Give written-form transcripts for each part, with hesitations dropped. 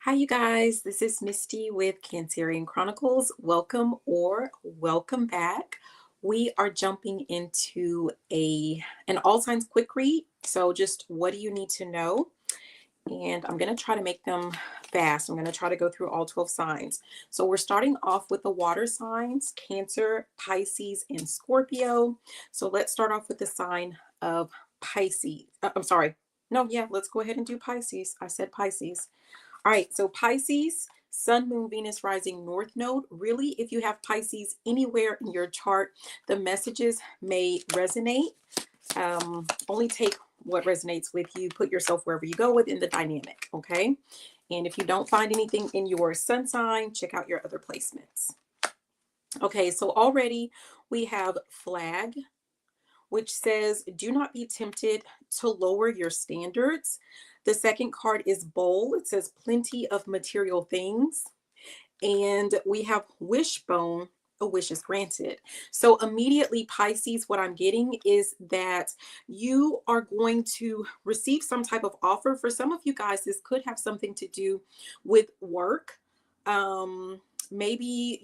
Hi, you guys. This is Misty with Cancerian Chronicles. Welcome or welcome back. We are jumping into an all signs quick read. So, just what do you need to know? And I'm going to try to make them fast. I'm going to try to go through all 12 signs. So, we're starting off with the water signs: Cancer, Pisces, and Scorpio. So, let's start off with the sign of Pisces. I'm sorry. No, yeah, let's go ahead and do Pisces. I said Pisces. All right, so Pisces, Sun, Moon, Venus, Rising, North Node. Really, if you have Pisces anywhere in your chart, the messages may resonate. Only take what resonates with you. Put yourself wherever you go within the dynamic, okay? And if you don't find anything in your sun sign, check out your other placements. Okay, so already we have flag, which says, do not be tempted to lower your standards. The second card is bowl. It says plenty of material things. And we have wishbone, a wish is granted. So immediately, Pisces, what I'm getting is that you are going to receive some type of offer. For some of you guys, this could have something to do with work. Maybe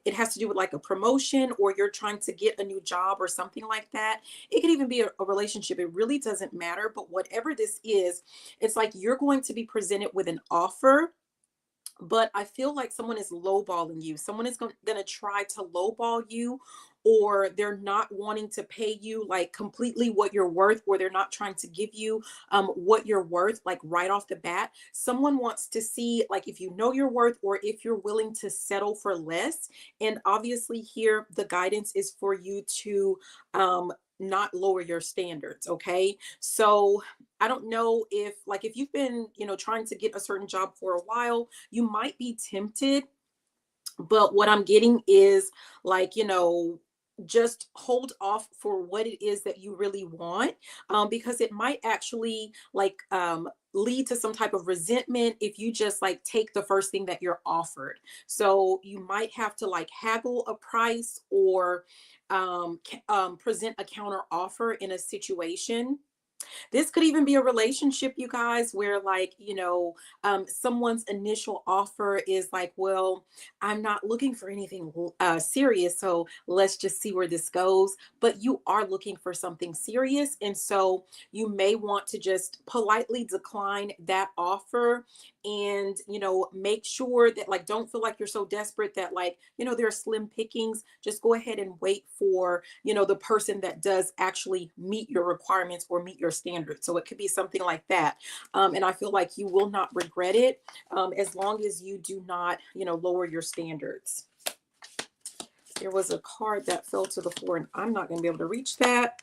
it has to do with like a promotion, or you're trying to get a new job or something like that. It could even be a relationship. It really doesn't matter. But whatever this is, it's like you're going to be presented with an offer, but I feel like someone is lowballing you. Someone is going to try to lowball you, or they're not wanting to pay you like completely what you're worth, or they're not trying to give you what you're worth, like right off the bat. Someone wants to see like if you know your worth, or if you're willing to settle for less. And obviously here the guidance is for you to not lower your standards. Okay. So I don't know if like if you've been, trying to get a certain job for a while, you might be tempted, but what I'm getting is like, just hold off for what it is that you really want, because it might actually like lead to some type of resentment if you just like take the first thing that you're offered. So you might have to like haggle a price, or present a counter offer in a situation. This could even be a relationship, you guys, where like, someone's initial offer is like, well, I'm not looking for anything serious. So let's just see where this goes. But you are looking for something serious. And so you may want to just politely decline that offer, and, make sure that like, don't feel like you're so desperate that like, there are slim pickings. Just go ahead and wait for, the person that does actually meet your requirements or meet your standards. So it could be something like that. And I feel like you will not regret it, as long as you do not, lower your standards. There was a card that fell to the floor and I'm not going to be able to reach that.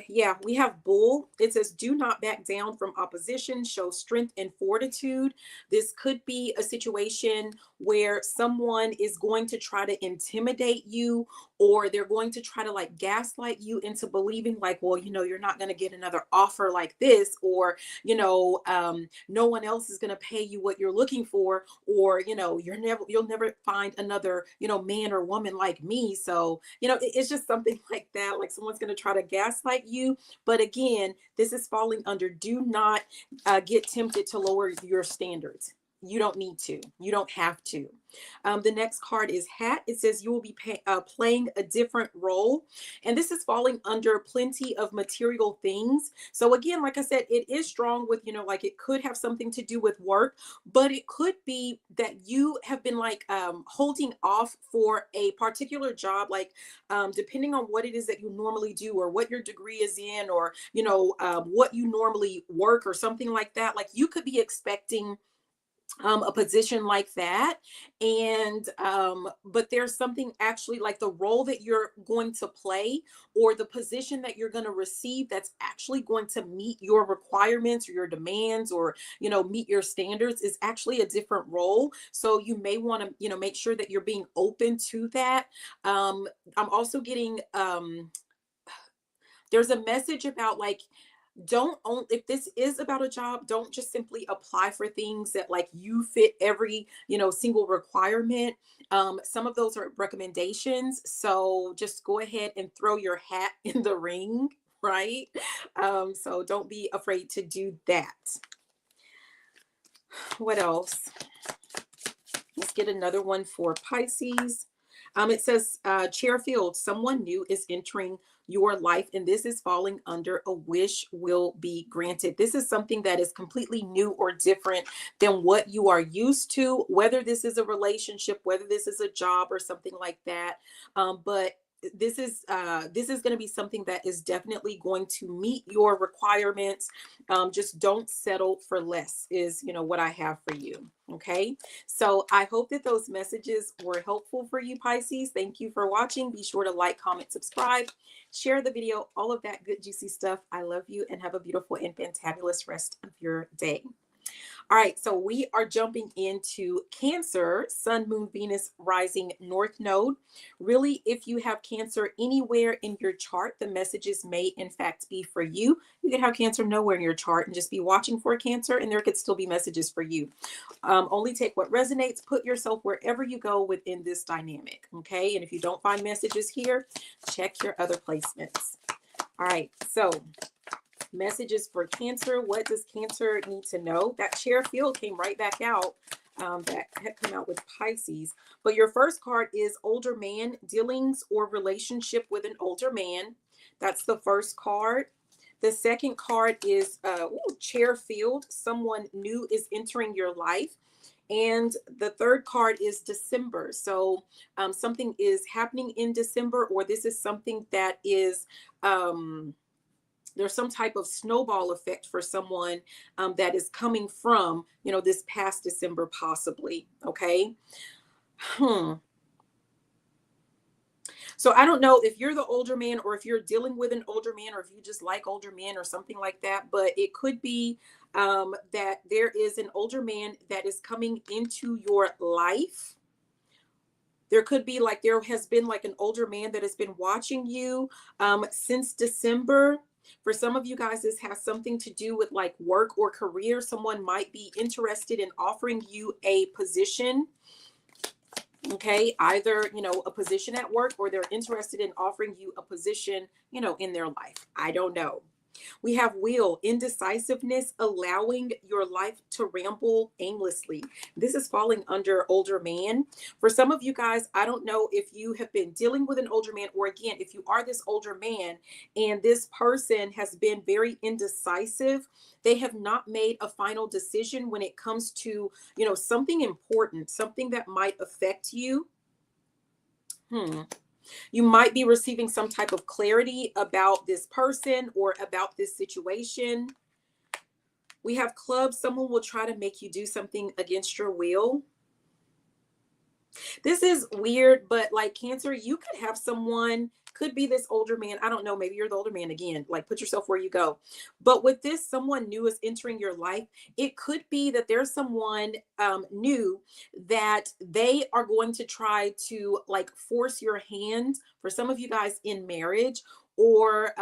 Yeah, we have bull. It says, do not back down from opposition, show strength and fortitude. This could be a situation where someone is going to try to intimidate you, or they're going to try to like gaslight you into believing like, well, you're not going to get another offer like this, or, no one else is going to pay you what you're looking for, or, you'll never find another, man or woman like me. So, it's just something like that. Like someone's going to try to gaslight you. But again, this is falling under do not get tempted to lower your standards. You don't need to. You don't have to. The next card is hat. It says you will be playing a different role. And this is falling under plenty of material things. So again, like I said, it is strong with, like it could have something to do with work, but it could be that you have been like holding off for a particular job, like depending on what it is that you normally do, or what your degree is in, or, what you normally work or something like that. Like you could be expecting a position like that, and but there's something actually like the role that you're going to play, or the position that you're going to receive, that's actually going to meet your requirements or your demands, or meet your standards, is actually a different role. So you may want to make sure that you're being open to that. I'm also getting there's a message about like, don't own, if this is about a job, don't just simply apply for things that like you fit every single requirement. Some of those are recommendations, so just go ahead and throw your hat in the ring, right? So don't be afraid to do that. What else? Let's get another one for Pisces. It says, Chairfield, someone new is entering your life, and this is falling under a wish will be granted. This is something that is completely new or different than what you are used to, whether this is a relationship, whether this is a job or something like that. But this is going to be something that is definitely going to meet your requirements. Just don't settle for less is, what I have for you. Okay. So I hope that those messages were helpful for you, Pisces. Thank you for watching. Be sure to like, comment, subscribe, share the video, all of that good, juicy stuff. I love you and have a beautiful and fantabulous rest of your day. All right, so we are jumping into Cancer, Sun, Moon, Venus, Rising, North Node. Really, if you have Cancer anywhere in your chart, the messages may in fact be for you. You could have Cancer nowhere in your chart and just be watching for Cancer, and there could still be messages for you. Only take what resonates. Put yourself wherever you go within this dynamic, okay? And if you don't find messages here, check your other placements. All right, so messages for Cancer. What does Cancer need to know? That chair field came right back out. That had come out with Pisces. But your first card is older man, dealings or relationship with an older man. That's the first card. The second card is chair field. Someone new is entering your life. And the third card is December. So something is happening in December, or this is something that is there's some type of snowball effect for someone that is coming from, this past December, possibly. Okay. So I don't know if you're the older man or if you're dealing with an older man or if you just like older men or something like that, but it could be that there is an older man that is coming into your life. There could be like there has been like an older man that has been watching you since December. For some of you guys, this has something to do with like work or career. Someone might be interested in offering you a position. Okay, either, a position at work, or they're interested in offering you a position, in their life. I don't know. We have Wheel, indecisiveness, allowing your life to ramble aimlessly. This is falling under older man. For some of you guys, I don't know if you have been dealing with an older man, or again, if you are this older man and this person has been very indecisive. They have not made a final decision when it comes to, something important, something that might affect you. You might be receiving some type of clarity about this person or about this situation. We have clubs. Someone will try to make you do something against your will. This is weird, but like Cancer, you could have someone, could be this older man. I don't know. Maybe you're the older man again. Like, put yourself where you go. But with this, someone new is entering your life. It could be that there's someone new that they are going to try to like force your hand, for some of you guys, in marriage, or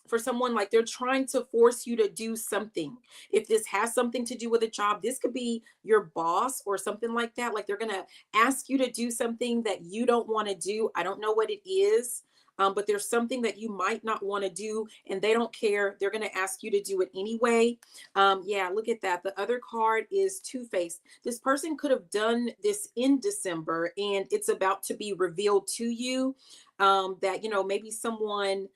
for someone like they're trying to force you to do something. If this has something to do with a job, this could be your boss or something like that. Like they're going to ask you to do something that you don't want to do. I don't know what it is, but there's something that you might not want to do and they don't care. They're going to ask you to do it anyway. Yeah, look at that. The other card is Two-Faced. This person could have done this in December and it's about to be revealed to you that, maybe someone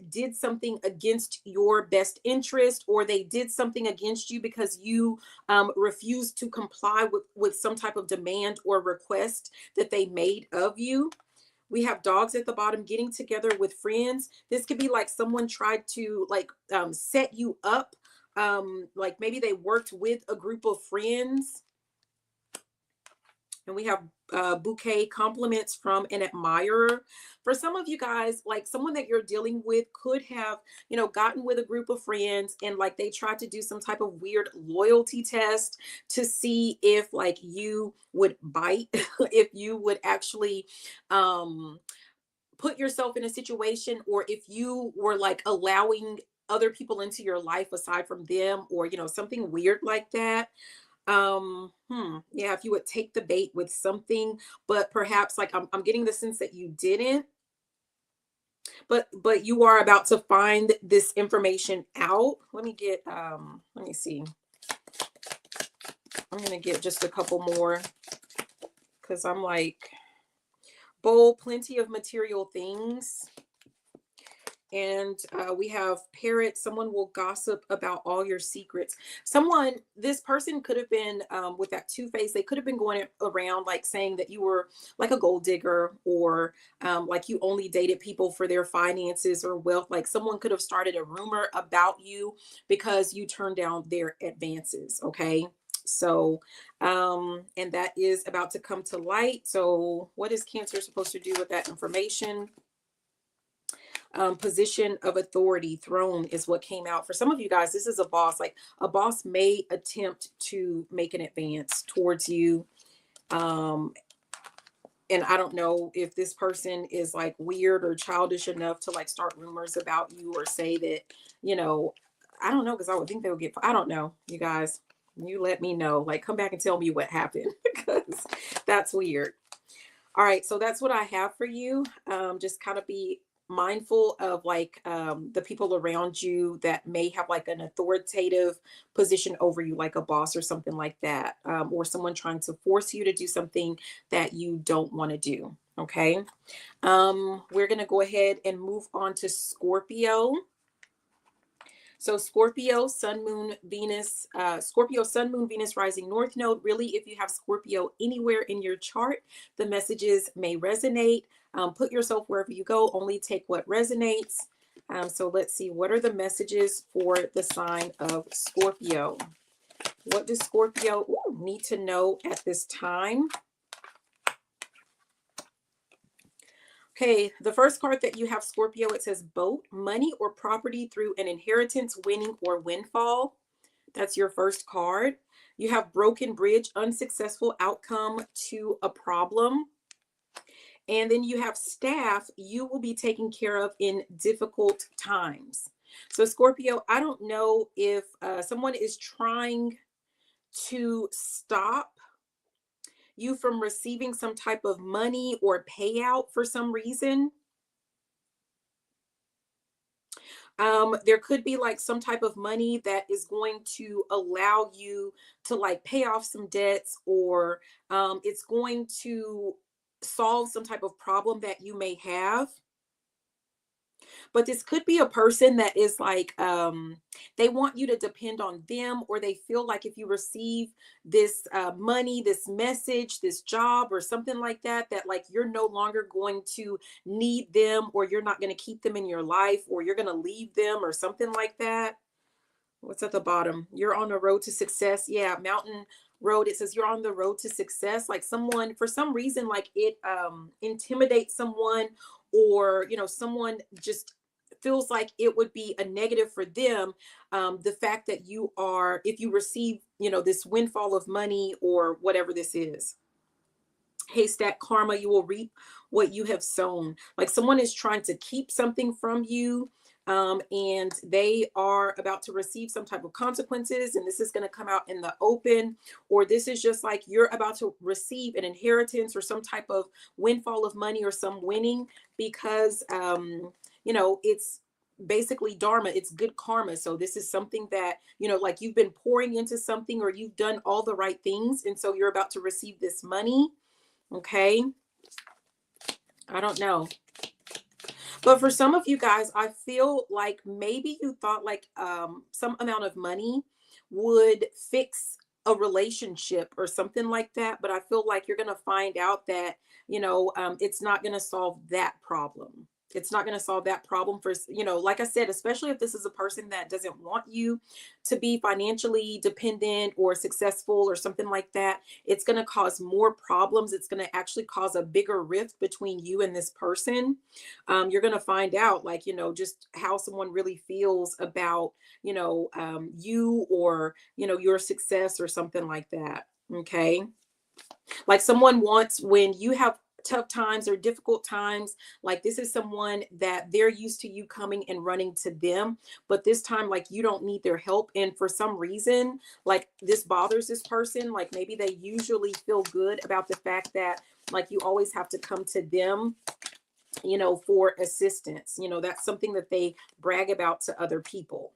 did something against your best interest, or they did something against you because you refused to comply with some type of demand or request that they made of you. We have Dogs at the bottom, getting together with friends. This could be like someone tried to like set you up. Like maybe they worked with a group of friends. And we have bouquet, compliments from an admirer. For some of you guys, like someone that you're dealing with could have, gotten with a group of friends and like they tried to do some type of weird loyalty test to see if like you would bite, if you would actually put yourself in a situation, or if you were like allowing other people into your life aside from them, or, something weird like that. Yeah, if you would take the bait with something, but perhaps like I'm getting the sense that you didn't, but you are about to find this information out. Let me see. I'm going to get just a couple more because I'm like, bold, plenty of material things. And we have parrot. Someone will gossip about all your secrets. This person could have been with that two-face. They could have been going around like saying that you were like a gold digger, or like you only dated people for their finances or wealth. Like someone could have started a rumor about you because you turned down their advances. Okay. So, and that is about to come to light. So what is Cancer supposed to do with that information? Position of authority, throne is what came out. For some of you guys, this is a boss. Like a boss may attempt to make an advance towards you. And I don't know if this person is like weird or childish enough to like start rumors about you or say that, you know, I don't know, because I would think they would get, I don't know, you guys, you let me know, like come back and tell me what happened because that's weird. All right, so that's what I have for you. Just kind of be mindful of like the people around you that may have like an authoritative position over you, like a boss or something like that, or someone trying to force you to do something that you don't want to do. Okay, we're going to go ahead and move on to Scorpio. So Scorpio, Sun, Moon, Venus, Scorpio, Sun, Moon, Venus, rising North Node. Really, if you have Scorpio anywhere in your chart, the messages may resonate. Put yourself wherever you go. Only take what resonates. So let's see. What are the messages for the sign of Scorpio? What does Scorpio need to know at this time? Okay, the first card that you have, Scorpio, it says boat, money or property through an inheritance, winning or windfall. That's your first card. You have broken bridge, unsuccessful outcome to a problem. And then you have staff, you will be taken care of in difficult times. So Scorpio, I don't know if someone is trying to stop you from receiving some type of money or payout for some reason. There could be like some type of money that is going to allow you to like pay off some debts, or it's going to solve some type of problem that you may have. But this could be a person that is like, they want you to depend on them, or they feel like if you receive this money, this message, this job, or something like that, that like you're no longer going to need them, or you're not going to keep them in your life, or you're going to leave them, or something like that. What's at the bottom? You're on the road to success. Yeah, mountain road. It says you're on the road to success. Like someone, for some reason, like it intimidates someone, or someone just feels like it would be a negative for them, the fact that you are, if you receive this windfall of money or whatever this is. Haystack karma, you will reap what you have sown. Like someone is trying to keep something from you, and they are about to receive some type of consequences, and this is going to come out in the open. Or this is just like you're about to receive an inheritance or some type of windfall of money or some winning, because it's basically dharma, it's good karma. So this is something that like you've been pouring into something, or you've done all the right things, and so you're about to receive this money. Okay, I don't know. But for some of you guys, I feel like maybe you thought like some amount of money would fix a relationship or something like that. But I feel like you're going to find out that, it's not going to solve that problem. It's not going to solve that problem for, like I said, especially if this is a person that doesn't want you to be financially dependent or successful or something like that. It's going to cause more problems. It's going to actually cause a bigger rift between you and this person. You're going to find out, like, just how someone really feels about, you, or, your success or something like that. Okay. Like someone wants, when you have tough times or difficult times, like this is someone that they're used to you coming and running to them, but this time like you don't need their help, and for some reason like this bothers this person. Like maybe they usually feel good about the fact that like you always have to come to them for assistance. That's something that they brag about to other people.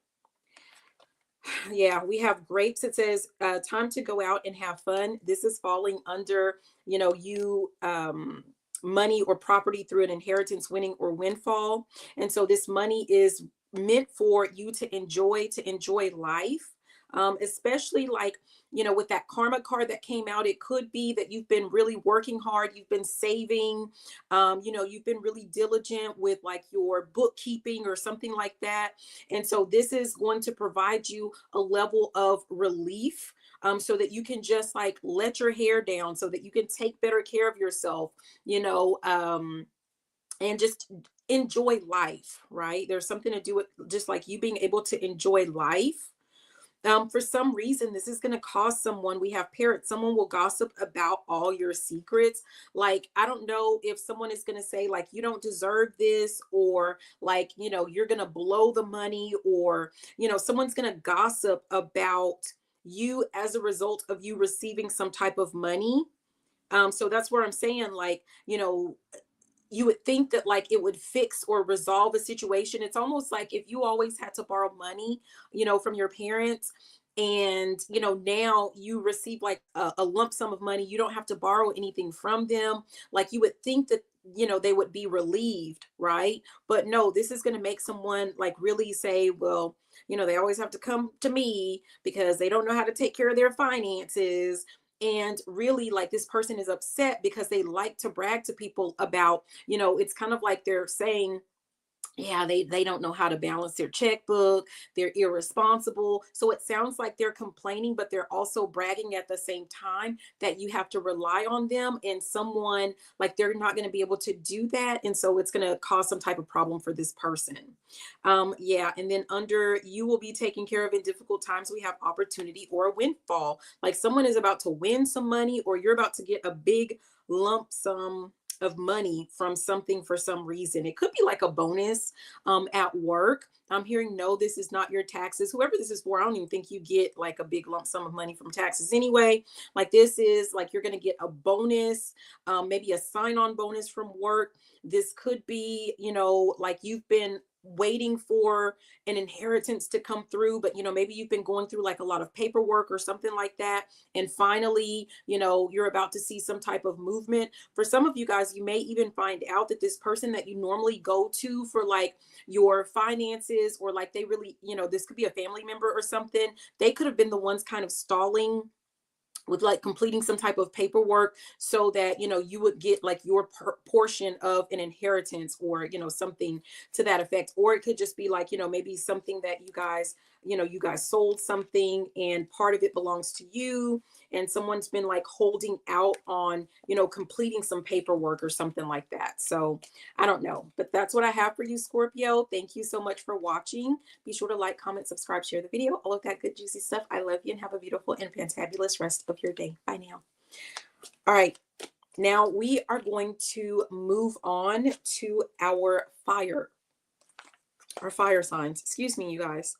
Yeah, we have grapes. It says time to go out and have fun. This is falling under, you money or property through an inheritance, winning or windfall. And so this money is meant for you to enjoy life. Especially like, with that karma card that came out, it could be that you've been really working hard, you've been saving, you've been really diligent with like your bookkeeping or something like that. And so this is going to provide you a level of relief, so that you can just like let your hair down, so that you can take better care of yourself, you know, and just enjoy life, right? There's something to do with just like you being able to enjoy life. For some reason, this is going to cause someone, we have parrots, someone will gossip about all your secrets. Like, I don't know if someone is going to say, like, you don't deserve this, or like, you're going to blow the money, or, someone's going to gossip about you as a result of you receiving some type of money. So that's where I'm saying, like, you would think that like it would fix or resolve a situation. It's almost like if you always had to borrow money, from your parents, and now you receive like a lump sum of money, you don't have to borrow anything from them. Like you would think that they would be relieved, right? But no, this is going to make someone like really say, well, they always have to come to me because they don't know how to take care of their finances. And really, like, this person is upset because they like to brag to people about, it's kind of like they're saying, yeah, they don't know how to balance their checkbook, they're irresponsible. So it sounds like they're complaining, but they're also bragging at the same time that you have to rely on them, and someone like they're not going to be able to do that, and so it's going to cause some type of problem for this person. Yeah, and then under you will be taken care of in difficult times, we have opportunity or a windfall. Like someone is about to win some money, or you're about to get a big lump sum of money from something for some reason. It could be like a bonus at work. I'm hearing, no, this is not your taxes. Whoever this is for, I don't even think you get like a big lump sum of money from taxes anyway. Like this is like you're going to get a bonus, maybe a sign-on bonus from work. This could be, like you've been waiting for an inheritance to come through, but maybe you've been going through like a lot of paperwork or something like that, and finally you're about to see some type of movement. For some of you guys, you may even find out that this person that you normally go to for like your finances, or like they really, this could be a family member or something, they could have been the ones kind of stalling with like completing some type of paperwork so that you would get like your portion of an inheritance, or something to that effect. Or it could just be like maybe something that you guys sold something and part of it belongs to you, and someone's been like holding out on completing some paperwork or something like that. So I don't know, but that's what I have for you, Scorpio. Thank you so much for watching. Be sure to like, comment, subscribe, share the video, all of that good juicy stuff. I love you, and have a beautiful and fantabulous rest of your day. Bye now. All right, now we are going to move on to our fire signs. Excuse me, you guys.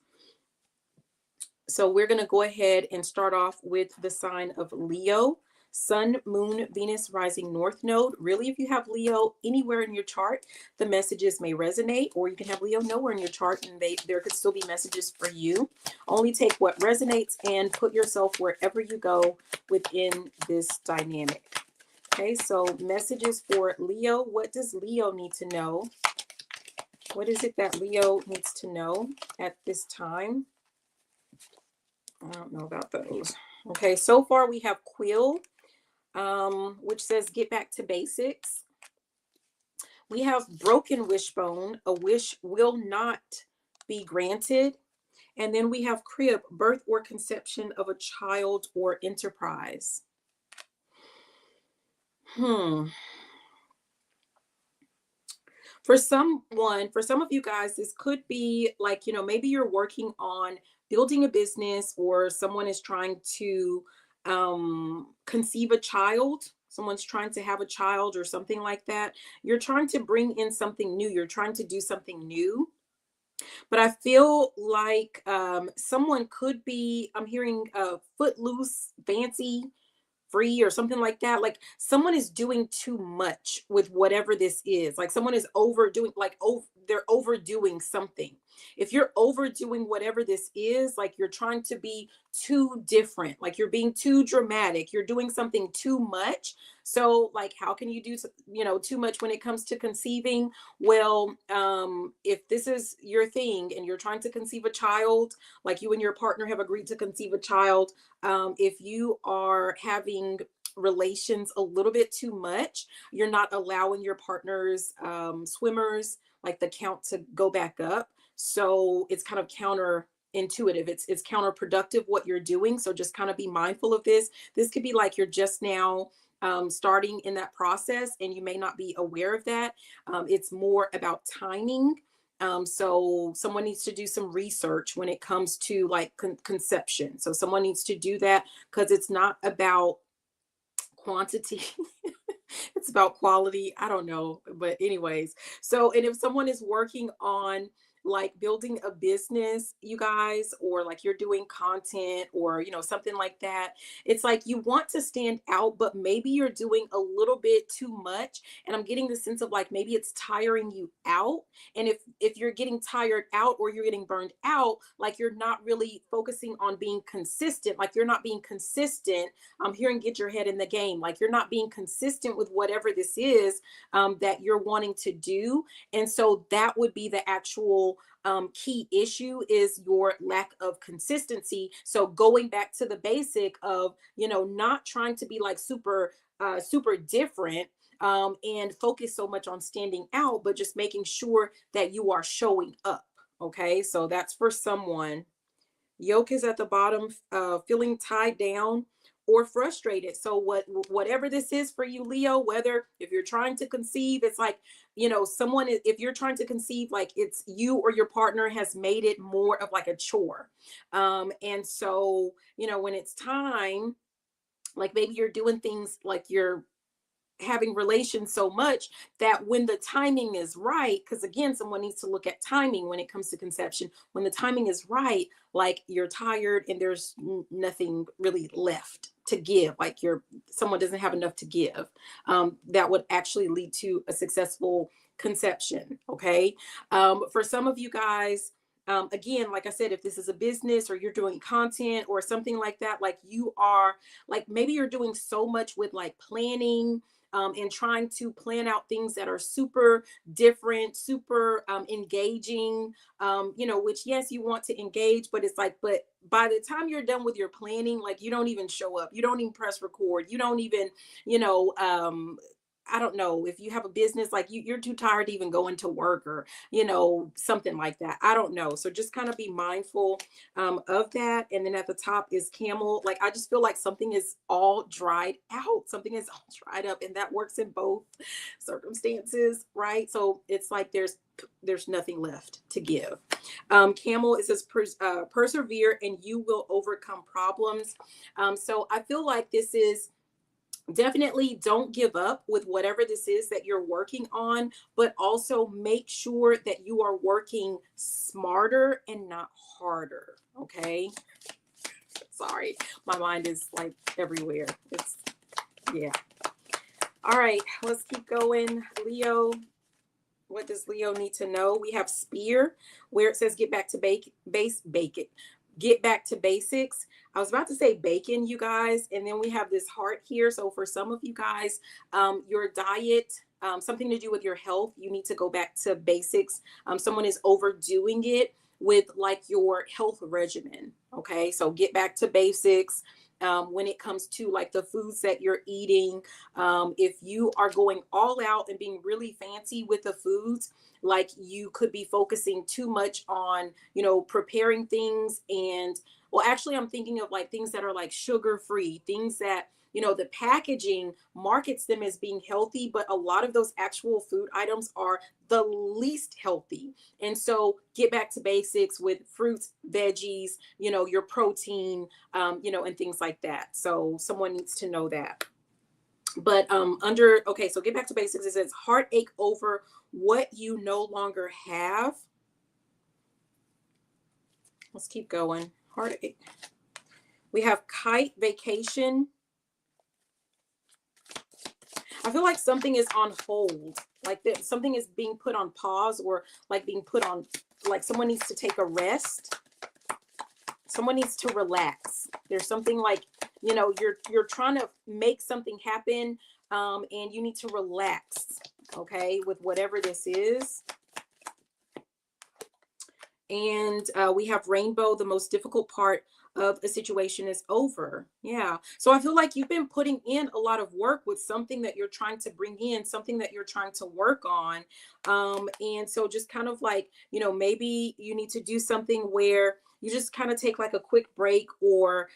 So we're going to go ahead and start off with the sign of Leo. Sun, Moon, Venus, Rising, North Node. Really, if you have Leo anywhere in your chart, the messages may resonate, or you can have Leo nowhere in your chart and there could still be messages for you. Only take what resonates and put yourself wherever you go within this dynamic. Okay, so messages for Leo. What does Leo need to know? What is it that Leo needs to know at this time? I don't know about those. Okay, so far we have Quill, which says get back to basics. We have broken wishbone, a wish will not be granted. And then we have crib, birth or conception of a child or enterprise. For some of you guys, this could be like, maybe you're working on building a business, or someone is trying to conceive a child. Someone's trying to have a child or something like that. You're trying to bring in something new. You're trying to do something new. But I feel like someone could be, I'm hearing footloose, fancy, free, or something like that. Like someone is doing too much with whatever this is. Like someone is overdoing, like they're overdoing something. If you're overdoing whatever this is, like you're trying to be too different, like you're being too dramatic, you're doing something too much. So like, how can you do, too much when it comes to conceiving? Well, if this is your thing and you're trying to conceive a child, like you and your partner have agreed to conceive a child, if you are having relations a little bit too much, you're not allowing your partner's swimmers, like the count, to go back up. So it's kind of counterintuitive. It's counterproductive what you're doing. So just kind of be mindful of this. This could be like you're just now starting in that process and you may not be aware of that. It's more about timing. So someone needs to do some research when it comes to like conception. So someone needs to do that, because it's not about quantity. It's about quality. I don't know. But anyways, so, and if someone is working on like building a business, you guys, or like you're doing content or, something like that, it's like you want to stand out, but maybe you're doing a little bit too much. And I'm getting the sense of like, maybe it's tiring you out. And if you're getting tired out or you're getting burned out, like you're not really focusing on being consistent, like you're not being consistent. I'm hearing get your head in the game. Like you're not being consistent with whatever this is that you're wanting to do. And so that would be the actual key issue, is your lack of consistency. So going back to the basic of, not trying to be like super different and focus so much on standing out, but just making sure that you are showing up. Okay. So that's for someone. Yoke is at the bottom, feeling tied down or frustrated. So whatever this is for you, Leo, whether if you're trying to conceive, it's like, someone, if you're trying to conceive, like it's you or your partner has made it more of like a chore. And so, when it's time, like maybe you're doing things like you're having relations so much that when the timing is right, because again, someone needs to look at timing when it comes to conception. When the timing is right, like you're tired and there's nothing really left to give, like someone doesn't have enough to give, that would actually lead to a successful conception. Okay. For some of you guys, again, like I said, if this is a business or you're doing content or something like that, like you are, like maybe you're doing so much with like planning, and trying to plan out things that are super different, super engaging, which yes, you want to engage, but it's like, but by the time you're done with your planning, like you don't even show up, you don't even press record, you don't even, I don't know, if you have a business, like you're too tired to even go into work or, something like that. I don't know. So just kind of be mindful of that. And then at the top is Camel. Like, I just feel like something is all dried out. Something is all dried up, and that works in both circumstances, right? So it's like there's nothing left to give. Camel, it says persevere and you will overcome problems. So I feel like this is, definitely don't give up with whatever this is that you're working on, but also make sure that you are working smarter and not harder. Okay. Sorry, my mind is like everywhere. Yeah. All right, let's keep going. Leo, what does Leo need to know? We have Spear, where it says get back to get back to basics. I was about to say bacon, you guys. And then we have this heart here. So for some of you guys, your diet, something to do with your health, you need to go back to basics. Someone is overdoing it with like your health regimen. Okay. So get back to basics. When it comes to like the foods that you're eating, if you are going all out and being really fancy with the foods, like you could be focusing too much on, preparing things. And well, actually, I'm thinking of like things that are like sugar free, things that, the packaging markets them as being healthy, but a lot of those actual food items are the least healthy. And so get back to basics with fruits, veggies, your protein, and things like that. So someone needs to know that. But okay, so get back to basics. It says heartache over what you no longer have. Let's keep going. Heartache. We have kite, vacation. I feel like something is on hold, like that something is being put on pause or like being put on like someone needs to take a rest. Someone needs to relax. There's something like, you know, you're trying to make something happen, and you need to relax, okay, with whatever this is. And we have rainbow. The most difficult part of a situation is over. Yeah. So I feel like you've been putting in a lot of work with something that you're trying to bring in, something that you're trying to work on. And so just kind of like, you know, maybe you need to do something where you just kind of take like a quick break, or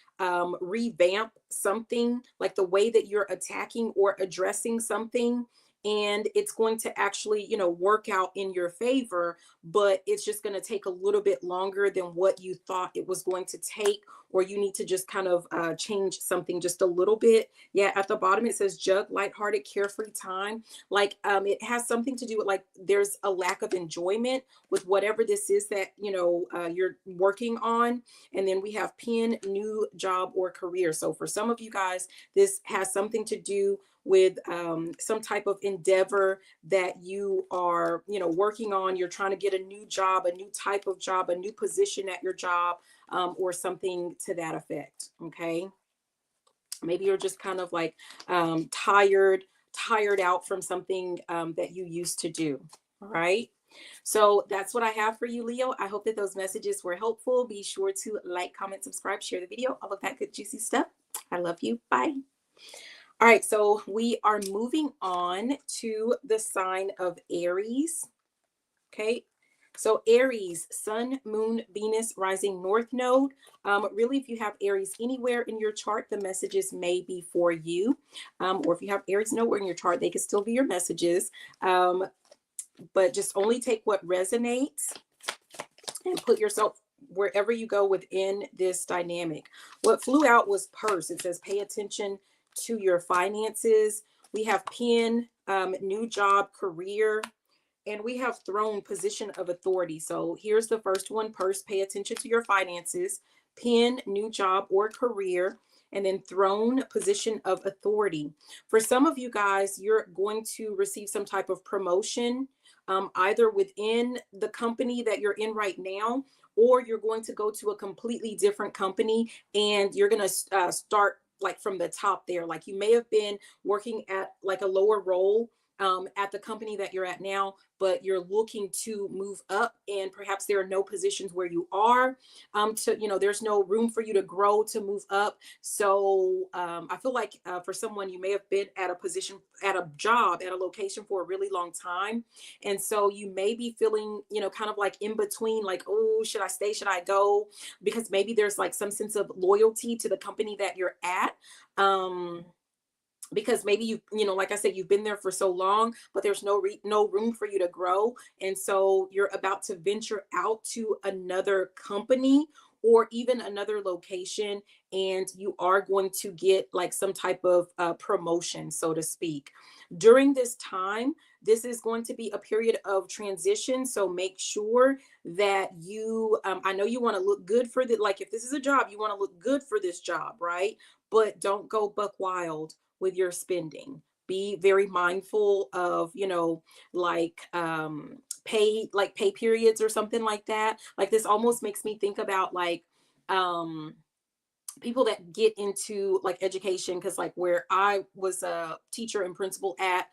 revamp something, like the way that you're attacking or addressing something. And it's going to actually, you know, work out in your favor, but it's just going to take a little bit longer than what you thought it was going to take, or you need to just kind of change something just a little bit. Yeah, at the bottom it says jug, lighthearted, carefree time. Like it has something to do with like there's a lack of enjoyment with whatever this is that, you know, you're working on. And then we have pen, new job or career. So for some of you guys, this has something to do with some type of endeavor that you are, you know, working on. You're trying to get a new job, a new type of job, a new position at your job, or something to that effect. Okay. Maybe you're just kind of like tired out from something that you used to do. All right. So that's what I have for you, Leo. I hope that those messages were helpful. Be sure to like, comment, subscribe, share the video, all of that good, juicy stuff. I love you. Bye. All right, so we are moving on to the sign of Aries. Okay, so Aries, Sun, Moon, Venus, rising North node. Really, if you have Aries anywhere in your chart, the messages may be for you. Or if you have Aries nowhere in your chart, they could still be your messages. But just only take what resonates and put yourself wherever you go within this dynamic. What flew out was purse. It says pay attention to your finances. We have pen, new job, career, and we have throne, position of authority. So here's the first one, purse, pay attention to your finances, pen, new job or career, and then throne, position of authority. For some of you guys, you're going to receive some type of promotion, either within the company that you're in right now, or you're going to go to a completely different company and you're going to start like from the top there. Like you may have been working at like a lower role at the company that you're at now, but you're looking to move up, and perhaps there are no positions where you are. You know, there's no room for you to grow, to move up. So I feel like for someone, you may have been at a position, at a job, at a location for a really long time. And so you may be feeling, you know, kind of like in between, like, oh, should I stay? Should I go? Because maybe there's like some sense of loyalty to the company that you're at. Because maybe you know, like I said, you've been there for so long, but there's no room for you to grow. And so you're about to venture out to another company or even another location, and you are going to get like some type of promotion, so to speak. During this time, this is going to be a period of transition. So make sure that you, I know you want to look good for the, like if this is a job, you want to look good for this job, right? But don't go buck wild with your spending. Be very mindful of, you know, like pay periods or something like that. Like this almost makes me think about like people that get into like education, because like where I was a teacher and principal at,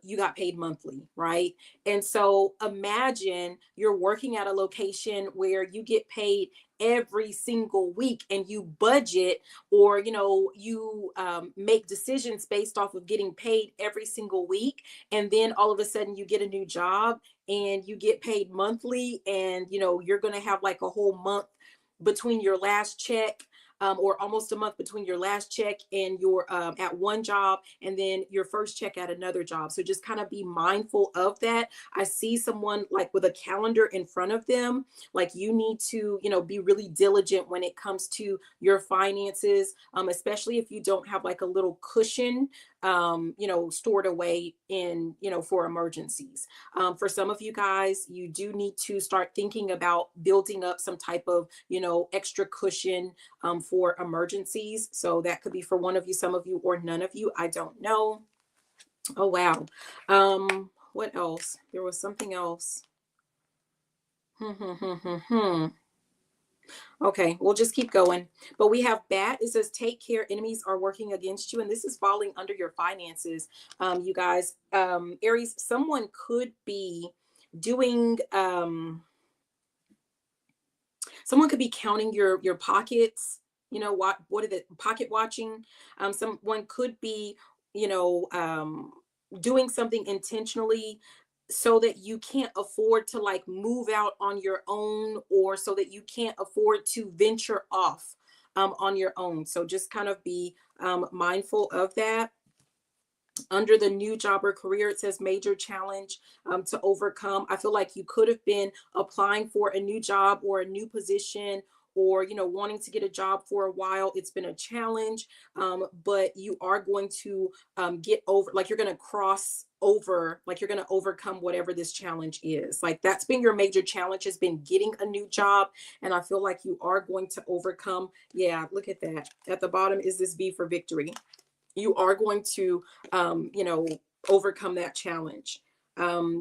you got paid monthly, right? And so imagine you're working at a location where you get paid every single week, and you budget, or you know, you make decisions based off of getting paid every single week, and then all of a sudden you get a new job and you get paid monthly, and you know, you're going to have like a whole month between your last check, or almost a month between your last check and your at one job, and then your first check at another job. So just kind of be mindful of that. I see someone like with a calendar in front of them. Like you need to, you know, be really diligent when it comes to your finances, especially if you don't have like a little cushion, you know, stored away in, you know, for emergencies. For some of you guys, you do need to start thinking about building up some type of, you know, extra cushion for emergencies. So that could be for one of you, some of you, or none of you. I don't know. Oh, wow. What else? There was something else. Hmm, hmm, hmm, hmm, hmm. Okay, we'll just keep going. But we have bat. It says, take care, enemies are working against you. And this is falling under your finances. You guys, Aries, someone could be doing, someone could be counting your pockets. You know, what are the pocket watching? Someone could be, you know, doing something intentionally so that you can't afford to like move out on your own, or so that you can't afford to venture off on your own. So just kind of be mindful of that. Under the new job or career, it says major challenge to overcome. I feel like you could have been applying for a new job or a new position, or wanting to get a job for a while. It's been a challenge, but you are going to get over, like you're going to cross over, like you're going to overcome whatever this challenge is. Like that's been your major challenge, has been getting a new job, and I feel like you are going to overcome. Yeah, look at that. At the bottom is this V for victory. You are going to overcome that challenge.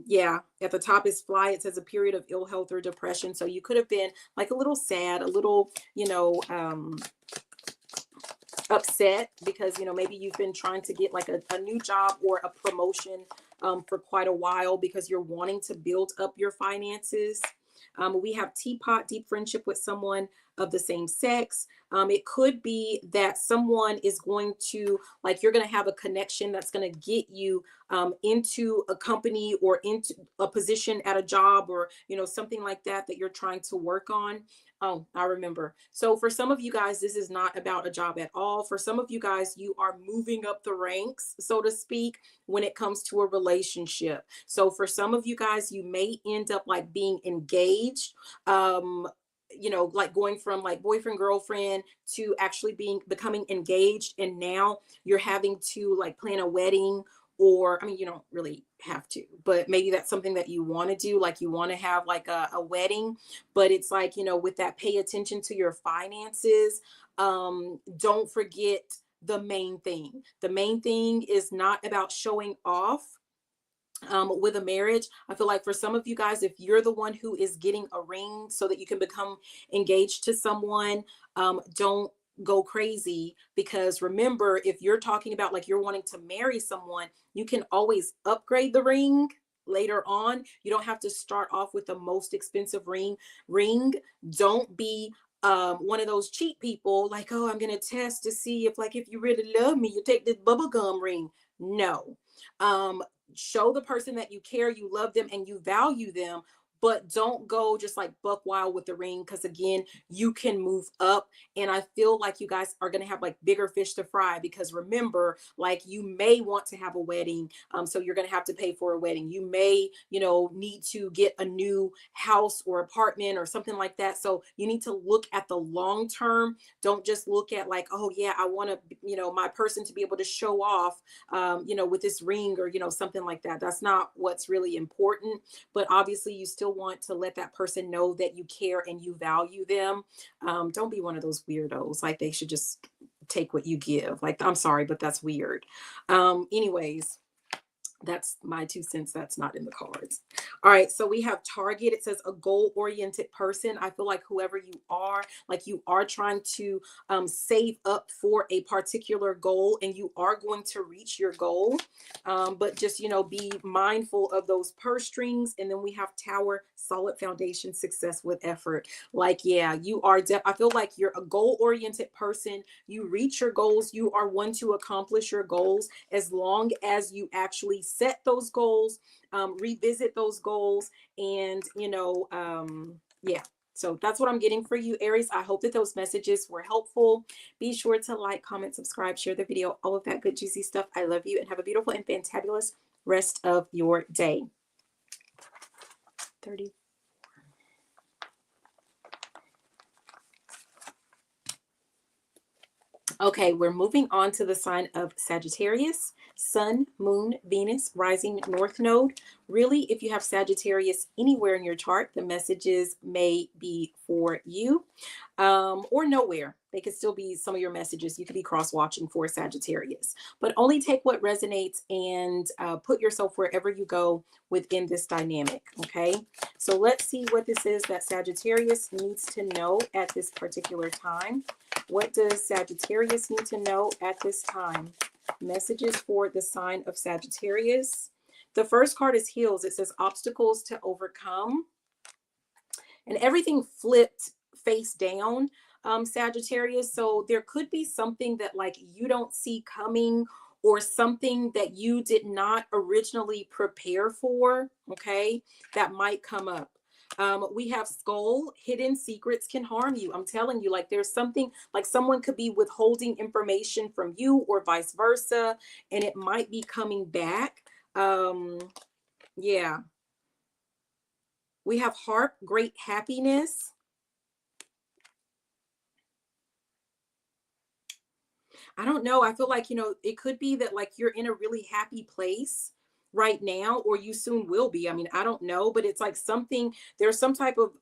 Yeah, at the top is fly. It says a period of ill health or depression. So you could have been like a little sad, a little upset, because maybe you've been trying to get like a new job or a promotion for quite a while, because you're wanting to build up your finances. We have teapot, deep friendship with someone of the same sex. It could be that someone is going to, like, you're going to have a connection that's going to get you into a company or into a position at a job, or something like that that you're trying to work on. Oh, I remember. So for some of you guys, this is not about a job at all. For some of you guys, you are moving up the ranks, so to speak, when it comes to a relationship. So for some of you guys, you may end up like being engaged, like going from like boyfriend, girlfriend to actually becoming engaged. And now you're having to like plan a wedding, or I mean, you don't really have to, but maybe that's something that you want to do. Like you want to have like a wedding, but it's like, with that, pay attention to your finances. Don't forget the main thing. The main thing is not about showing off. With a marriage, I feel like for some of you guys, if you're the one who is getting a ring so that you can become engaged to someone, don't go crazy, because remember, if you're talking about like you're wanting to marry someone, you can always upgrade the ring later on. You don't have to start off with the most expensive ring. Don't be one of those cheap people, like, oh, I'm gonna test to see if you really love me, you take this bubblegum ring. No. Show the person that you care, you love them, and you value them, but don't go just like buck wild with the ring, because again, you can move up. And I feel like you guys are going to have like bigger fish to fry, because remember, like, you may want to have a wedding, so you're going to have to pay for a wedding. You may need to get a new house or apartment or something like that. So you need to look at the long term. Don't just look at like, oh yeah, I want to my person to be able to show off with this ring, or something like that. That's not what's really important. But obviously you still want to let that person know that you care and you value them. Don't be one of those weirdos, like they should just take what you give. Like, I'm sorry, but that's weird. Anyways, that's my 2 cents. That's not in the cards. All right, so we have target. It says a goal-oriented person. I feel like whoever you are, like, you are trying to save up for a particular goal, and you are going to reach your goal. But just be mindful of those purse strings. And then we have tower, solid foundation, success with effort. Like, yeah, you are I feel like you're a goal-oriented person. You reach your goals. You are one to accomplish your goals, as long as you actually set those goals, revisit those goals, and yeah. So that's what I'm getting for you, Aries. I hope that those messages were helpful. Be sure to like, comment, subscribe, share the video, all of that good juicy stuff. I love you, and have a beautiful and fantabulous rest of your day. 30. Okay, we're moving on to the sign of Sagittarius, Sun, Moon, Venus, rising, North Node. Really, if you have Sagittarius anywhere in your chart, the messages may be for you, or nowhere. They could still be some of your messages. You could be cross-watching for Sagittarius, but only take what resonates and put yourself wherever you go within this dynamic. Okay, so let's see what this is that Sagittarius needs to know at this particular time. What does Sagittarius need to know at this time? Messages for the sign of Sagittarius. The first card is heels. It says obstacles to overcome, and everything flipped face down, Sagittarius. So there could be something that like you don't see coming, or something that you did not originally prepare for, okay, that might come up. We have skull. Hidden secrets can harm you. I'm telling you, like there's something, like someone could be withholding information from you or vice versa, and it might be coming back. Yeah. We have heart, great happiness. I don't know. I feel like, it could be that like you're in a really happy place right now, or you soon will be. I mean, I don't know, but it's like something, there's some type of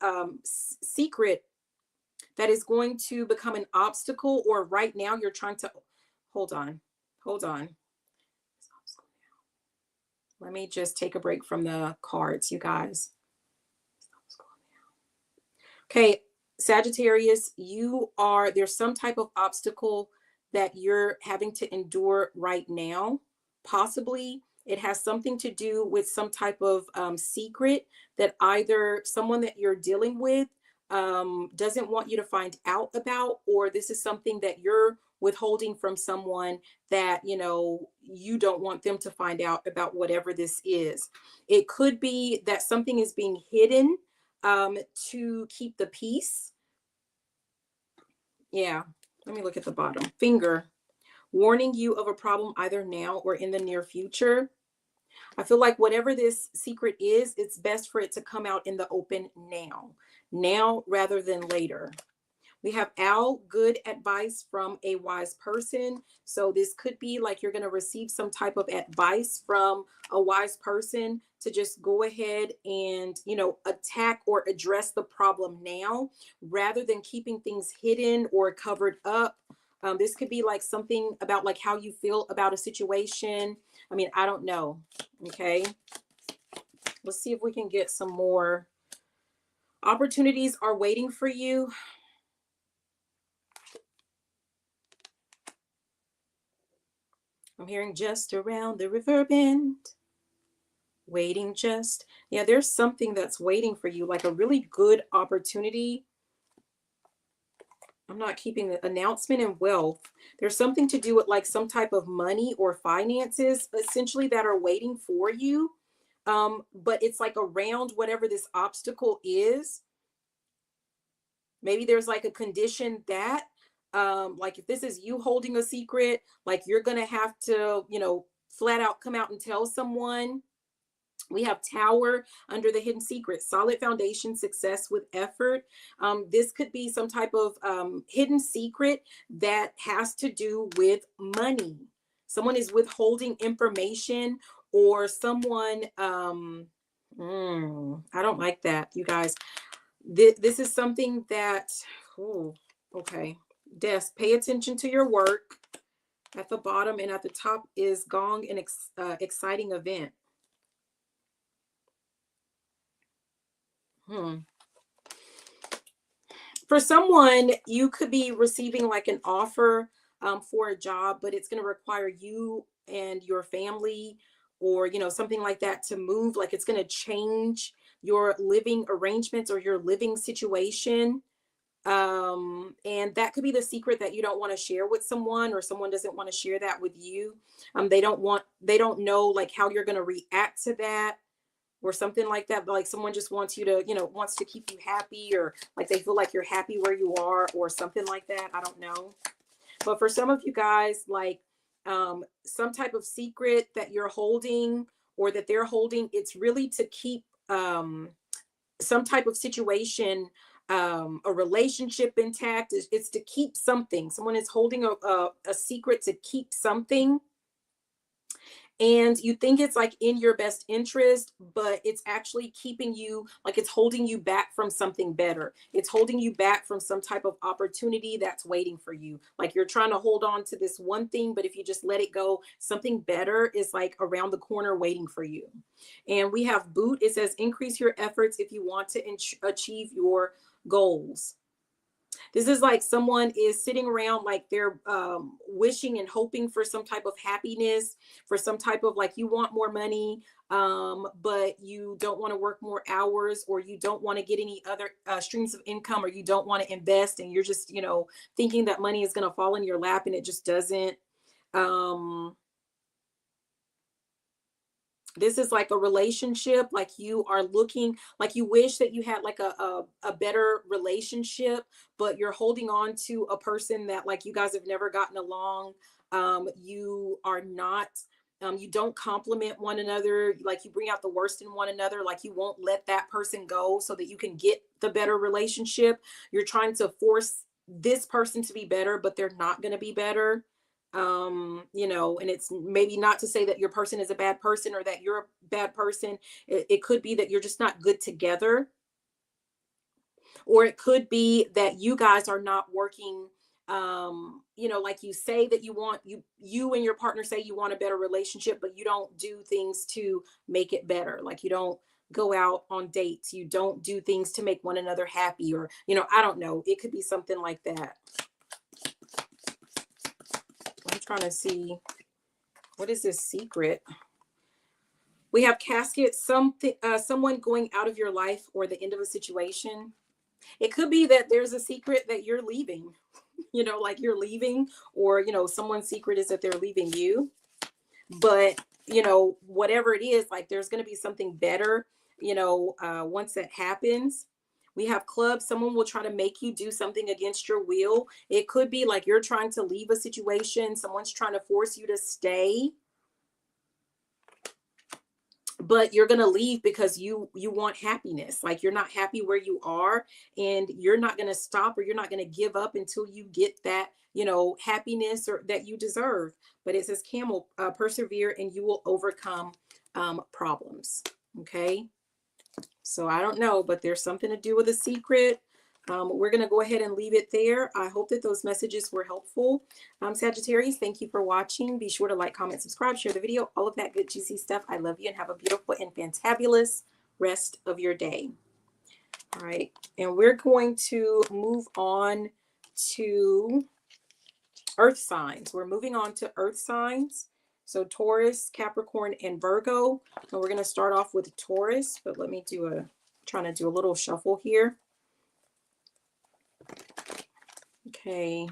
secret that is going to become an obstacle, or right now you're trying to, hold on, hold on. Let me just take a break from the cards, you guys. Okay, Sagittarius, there's some type of obstacle that you're having to endure right now. Possibly it has something to do with some type of secret that either someone that you're dealing with doesn't want you to find out about, or this is something that you're withholding from someone that, you don't want them to find out about, whatever this is. It could be that something is being hidden to keep the peace. Yeah, let me look at the bottom. Finger, warning you of a problem either now or in the near future. I feel like whatever this secret is, it's best for it to come out in the open now rather than later. We have owl, good advice from a wise person. So this could be like you're going to receive some type of advice from a wise person to just go ahead and, attack or address the problem now rather than keeping things hidden or covered up. This could be like something about like how you feel about a situation. I mean, I don't know. Okay. Let's see if we can get some more. Opportunities are waiting for you. I'm hearing just around the river bend. Waiting just. Yeah, there's something that's waiting for you, like a really good opportunity. I'm not keeping the announcement and wealth. There's something to do with like some type of money or finances, essentially, that are waiting for you. But it's like around whatever this obstacle is. Maybe there's like a condition that, like if this is you holding a secret, like you're going to have to, flat out come out and tell someone. We have tower under the hidden secret, solid foundation, success with effort. This could be some type of hidden secret that has to do with money. Someone is withholding information, or someone, I don't like that, you guys. This is something that, okay. Desk, pay attention to your work. At the bottom and at the top is gong, an exciting event. For someone, you could be receiving like an offer for a job, but it's going to require you and your family, or something like that, to move. Like it's going to change your living arrangements or your living situation. And that could be the secret that you don't want to share with someone, or someone doesn't want to share that with you. They don't know like how you're going to react to that, or something like that. But like someone just wants you to, wants to keep you happy, or like they feel like you're happy where you are, or something like that. I don't know. But for some of you guys, like some type of secret that you're holding, or that they're holding, it's really to keep some type of situation, a relationship intact. It's to keep something. Someone is holding a secret to keep something. and you think it's like in your best interest, but it's actually keeping you, like it's holding you back from something better. It's holding you back from some type of opportunity that's waiting for you. Like you're trying to hold on to this one thing, but if you just let it go, something better is like around the corner waiting for you. And we have boot. It says increase your efforts if you want to achieve your goals. This is like someone is sitting around like they're wishing and hoping for some type of happiness, for some type of like you want more money, but you don't want to work more hours, or you don't want to get any other streams of income, or you don't want to invest, and you're just, you know, thinking that money is going to fall in your lap and it just doesn't. This is like a relationship, like you are looking, like you wish that you had like a better relationship, but you're holding on to a person that like you guys have never gotten along. You are not, you don't compliment one another, like you bring out the worst in one another, like you won't let that person go so that you can get the better relationship. You're trying to force this person to be better, but they're not going to be better. You know, and it's maybe not to say that your person is a bad person or that you're a bad person. It could be that you're just not good together, or it could be that you guys are not working. You know, like you say that you want, you and your partner say you want a better relationship, but you don't do things to make it better. Like you don't go out on dates, you don't do things to make one another happy, or, you know, I don't know, it could be something like that. I'm trying to see, what is this secret? We have casket, something, someone going out of your life, or the end of a situation. It could be that there's a secret that you're leaving, you know, like you're leaving, or, you know, someone's secret is that they're leaving you. But, you know, whatever it is, like there's going to be something better, you know, once that happens. We have clubs. Someone will try to make you do something against your will. It could be like you're trying to leave a situation. Someone's trying to force you to stay, but you're going to leave because you want happiness. Like you're not happy where you are, and you're not going to stop, or you're not going to give up until you get that, you know, happiness or that you deserve. But it says camel, persevere and you will overcome problems. Okay, so I don't know, but there's something to do with a secret. We're going to go ahead and leave it there. I hope that those messages were helpful. Sagittarius, thank you for watching. Be sure to like, comment, subscribe, share the video, all of that good, juicy stuff. I love you, and have a beautiful and fantabulous rest of your day. All right. And we're going to move on to earth signs. We're moving on to earth signs. So Taurus, Capricorn, and Virgo. And we're going to start off with Taurus, but let me trying to do a little shuffle here. Okay.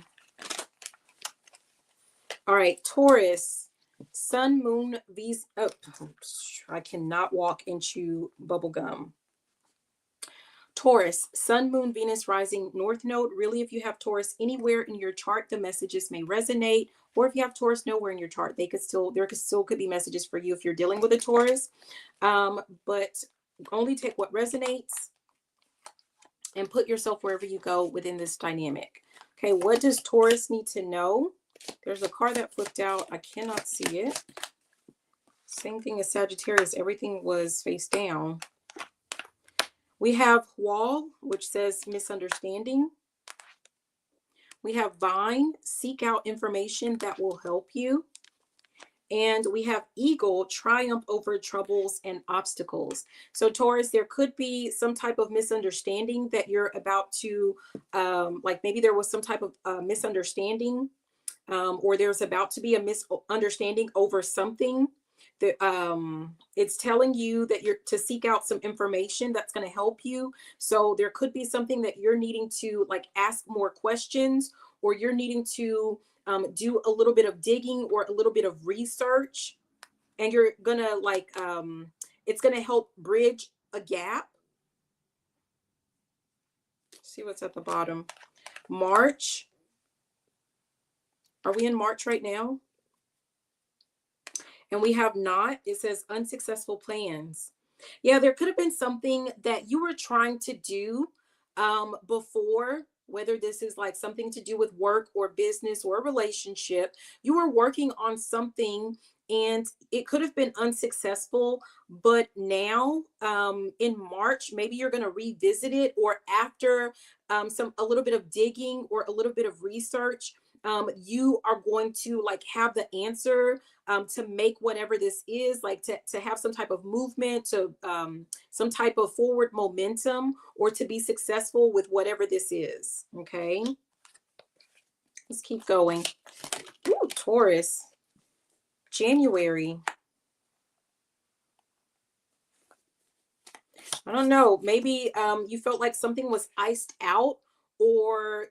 All right, Taurus, Sun, Moon, Venus. Oh, I cannot walk and chew bubble gum. Taurus, Sun, Moon, Venus, rising, North Node. Really, if you have Taurus anywhere in your chart, the messages may resonate. Or if you have Taurus nowhere in your chart, there could be messages for you if you're dealing with a Taurus. But only take what resonates and put yourself wherever you go within this dynamic. Okay, what does Taurus need to know? There's a card that flipped out. I cannot see it. Same thing as Sagittarius. Everything was face down. We have Wall, which says misunderstanding. We have Vine, seek out information that will help you. And we have Eagle, triumph over troubles and obstacles. So Taurus, there could be some type of misunderstanding that you're about to, like maybe there was some type of misunderstanding, or there's about to be a misunderstanding over something. That it's telling you that you're to seek out some information that's going to help you. So there could be something that you're needing to like ask more questions, or you're needing to do a little bit of digging or a little bit of research, and you're gonna like it's gonna help bridge a gap. See what's at the bottom. March. Are we in March right now? And we have not. It says unsuccessful plans. Yeah, there could have been something that you were trying to do before, whether this is like something to do with work or business or a relationship. You were working on something and it could have been unsuccessful, but now in March, maybe you're going to revisit it, or after a little bit of digging or a little bit of research, you are going to like have the answer to make whatever this is, like to have some type of movement, to some type of forward momentum, or to be successful with whatever this is. Okay, let's keep going. Ooh, Taurus, January. I don't know, maybe you felt like something was iced out, or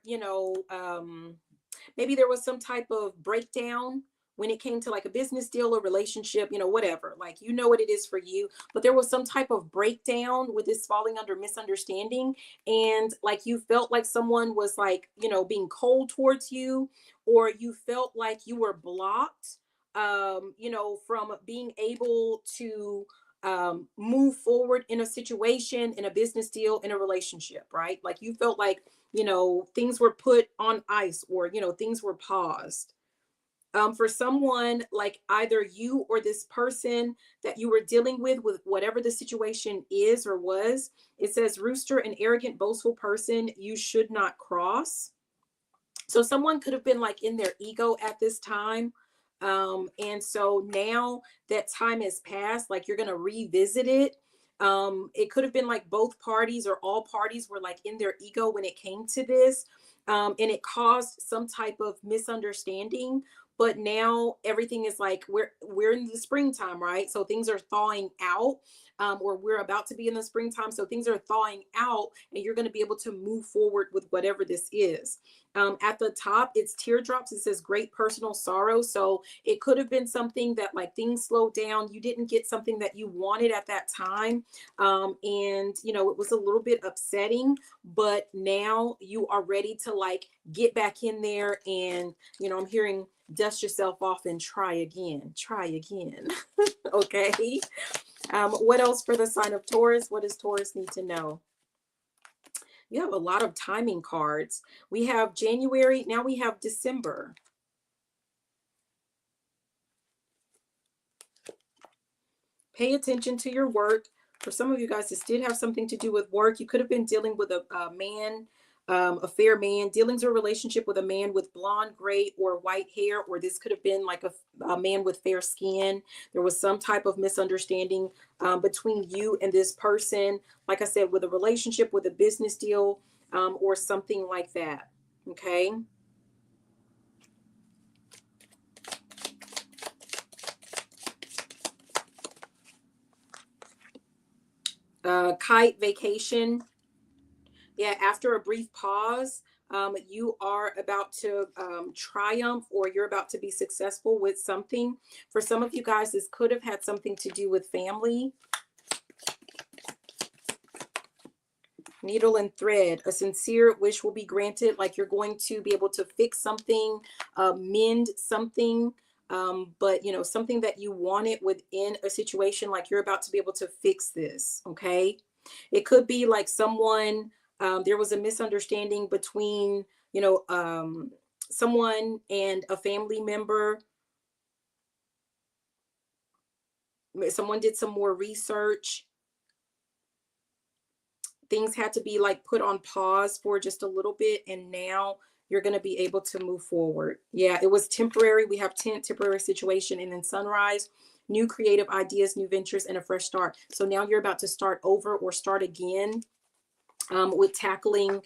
maybe there was some type of breakdown when it came to like a business deal or relationship, whatever. Like, what it is for you, but there was some type of breakdown with this falling under misunderstanding, and like you felt like someone was like, being cold towards you, or you felt like you were blocked, from being able to move forward in a situation, in a business deal, in a relationship, right? Like you felt like, things were put on ice, or, things were paused. For someone, like either you or this person that you were dealing with whatever the situation is or was, it says, rooster, an arrogant, boastful person you should not cross. So someone could have been like in their ego at this time. And so now that time has passed, like you're going to revisit it. It could have been like both parties or all parties were like in their ego when it came to this. And it caused some type of misunderstanding. But now everything is like, we're in the springtime, right? So things are thawing out, or we're about to be in the springtime. So things are thawing out, and you're going to be able to move forward with whatever this is. At the top, it's teardrops. It says great personal sorrow. So it could have been something that like things slowed down. You didn't get something that you wanted at that time. And, it was a little bit upsetting, but now you are ready to like get back in there, and, I'm hearing dust yourself off and try again. Okay. What else for the sign of Taurus? What does Taurus need to know? You have a lot of timing cards. We have January. Now we have December. Pay attention to your work. For some of you guys, this did have something to do with work. You could have been dealing with a man, a fair man, dealings or relationship with a man with blonde, gray, or white hair, or this could have been like a man with fair skin. There was some type of misunderstanding between you and this person, like I said, with a relationship, with a business deal, or something like that. Okay. Kite, vacation. Yeah, after a brief pause, you are about to triumph, or you're about to be successful with something. For some of you guys, this could have had something to do with family. Needle and thread. A sincere wish will be granted, like you're going to be able to fix something, mend something, but something that you wanted within a situation, like you're about to be able to fix this. Okay. It could be like someone, there was a misunderstanding between, someone and a family member. Someone did some more research. Things had to be like put on pause for just a little bit, and now you're going to be able to move forward. Yeah, it was temporary. We have temporary situation, and then sunrise, new creative ideas, new ventures, and a fresh start. So now you're about to start over or start again, with tackling,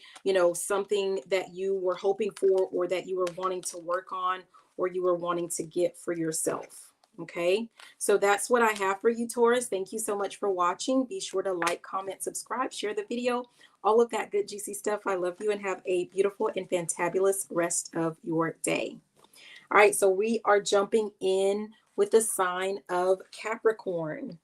something that you were hoping for, or that you were wanting to work on, or you were wanting to get for yourself. Okay, so that's what I have for you, Taurus. Thank you so much for watching. Be sure to like, comment, subscribe, share the video, all of that good juicy stuff. I love you, and have a beautiful and fantabulous rest of your day. All right, so we are jumping in with the sign of Capricorn.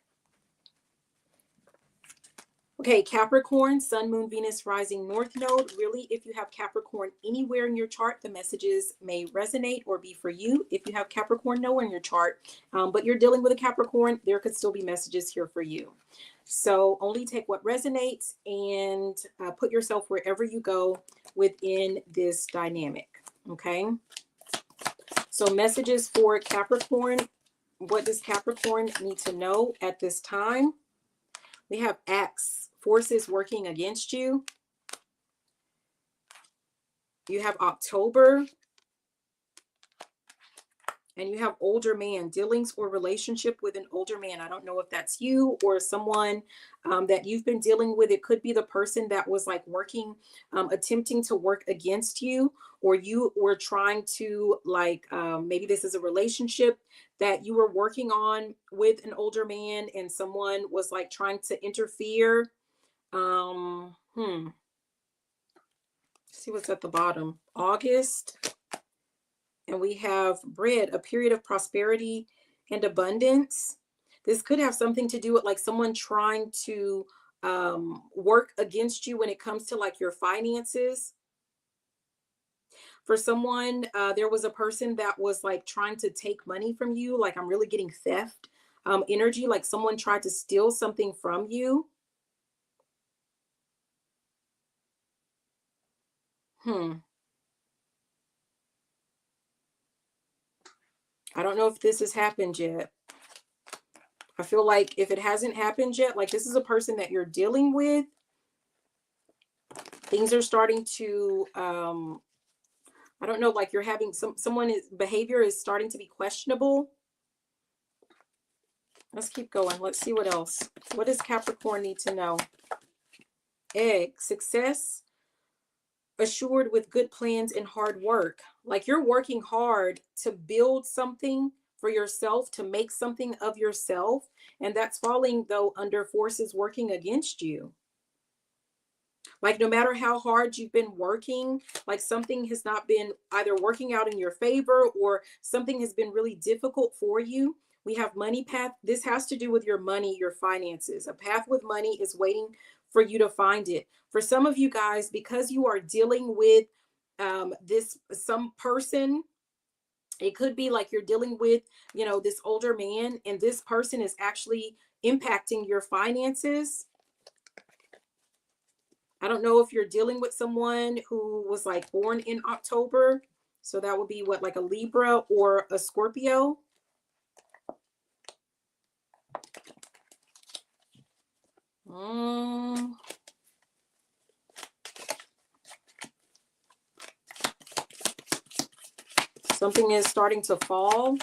Okay, Capricorn, Sun, Moon, Venus, Rising, North Node. Really, if you have Capricorn anywhere in your chart, the messages may resonate or be for you. If you have Capricorn nowhere in your chart, but you're dealing with a Capricorn, there could still be messages here for you. So only take what resonates, and put yourself wherever you go within this dynamic. Okay. So messages for Capricorn What does Capricorn need to know at this time? We have X, forces working against you. You have October. And you have older man, dealings or relationship with an older man. I don't know if that's you or someone that you've been dealing with. It could be the person that was like working, attempting to work against you, or you were trying to like, maybe this is a relationship that you were working on with an older man and someone was like trying to interfere. See what's at the bottom. August. And we have bread, a period of prosperity and abundance. This could have something to do with like someone trying to work against you when it comes to like your finances. For someone, there was a person that was like trying to take money from you. Like I'm really getting theft energy, like someone tried to steal something from you. I don't know if this has happened yet. I feel like if it hasn't happened yet, like this is a person that you're dealing with. Things are starting to, I don't know, like you're having someone's behavior is starting to be questionable. Let's keep going. Let's see what else. What does Capricorn need to know? Egg, success assured with good plans and hard work. Like you're working hard to build something for yourself, to make something of yourself. And that's falling though under forces working against you. Like no matter how hard you've been working, like something has not been either working out in your favor or something has been really difficult for you. We have money path. This has to do with your money, your finances. A path with money is waiting for you to find it. For some of you guys, because you are dealing with some person, it could be like you're dealing with, you know, this older man, and this person is actually impacting your finances. I don't know if you're dealing with someone who was like born in October. So that would be what, like a Libra or a Scorpio. Something is starting to fall.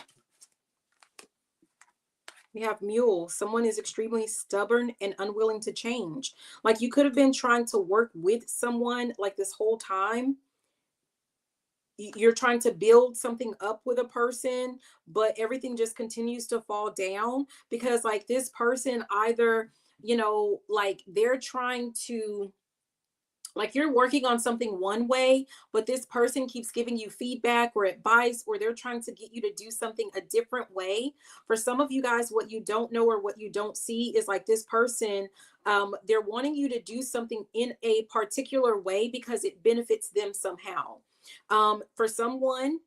We have mule. Someone is extremely stubborn and unwilling to change. Like you could have been trying to work with someone like this whole time. You're trying to build something up with a person, but everything just continues to fall down because like this person either, you know, like they're trying to, like you're working on something one way, but this person keeps giving you feedback or advice, or they're trying to get you to do something a different way. For some of you guys, what you don't know or what you don't see is like this person, they're wanting you to do something in a particular way because it benefits them somehow. For someone,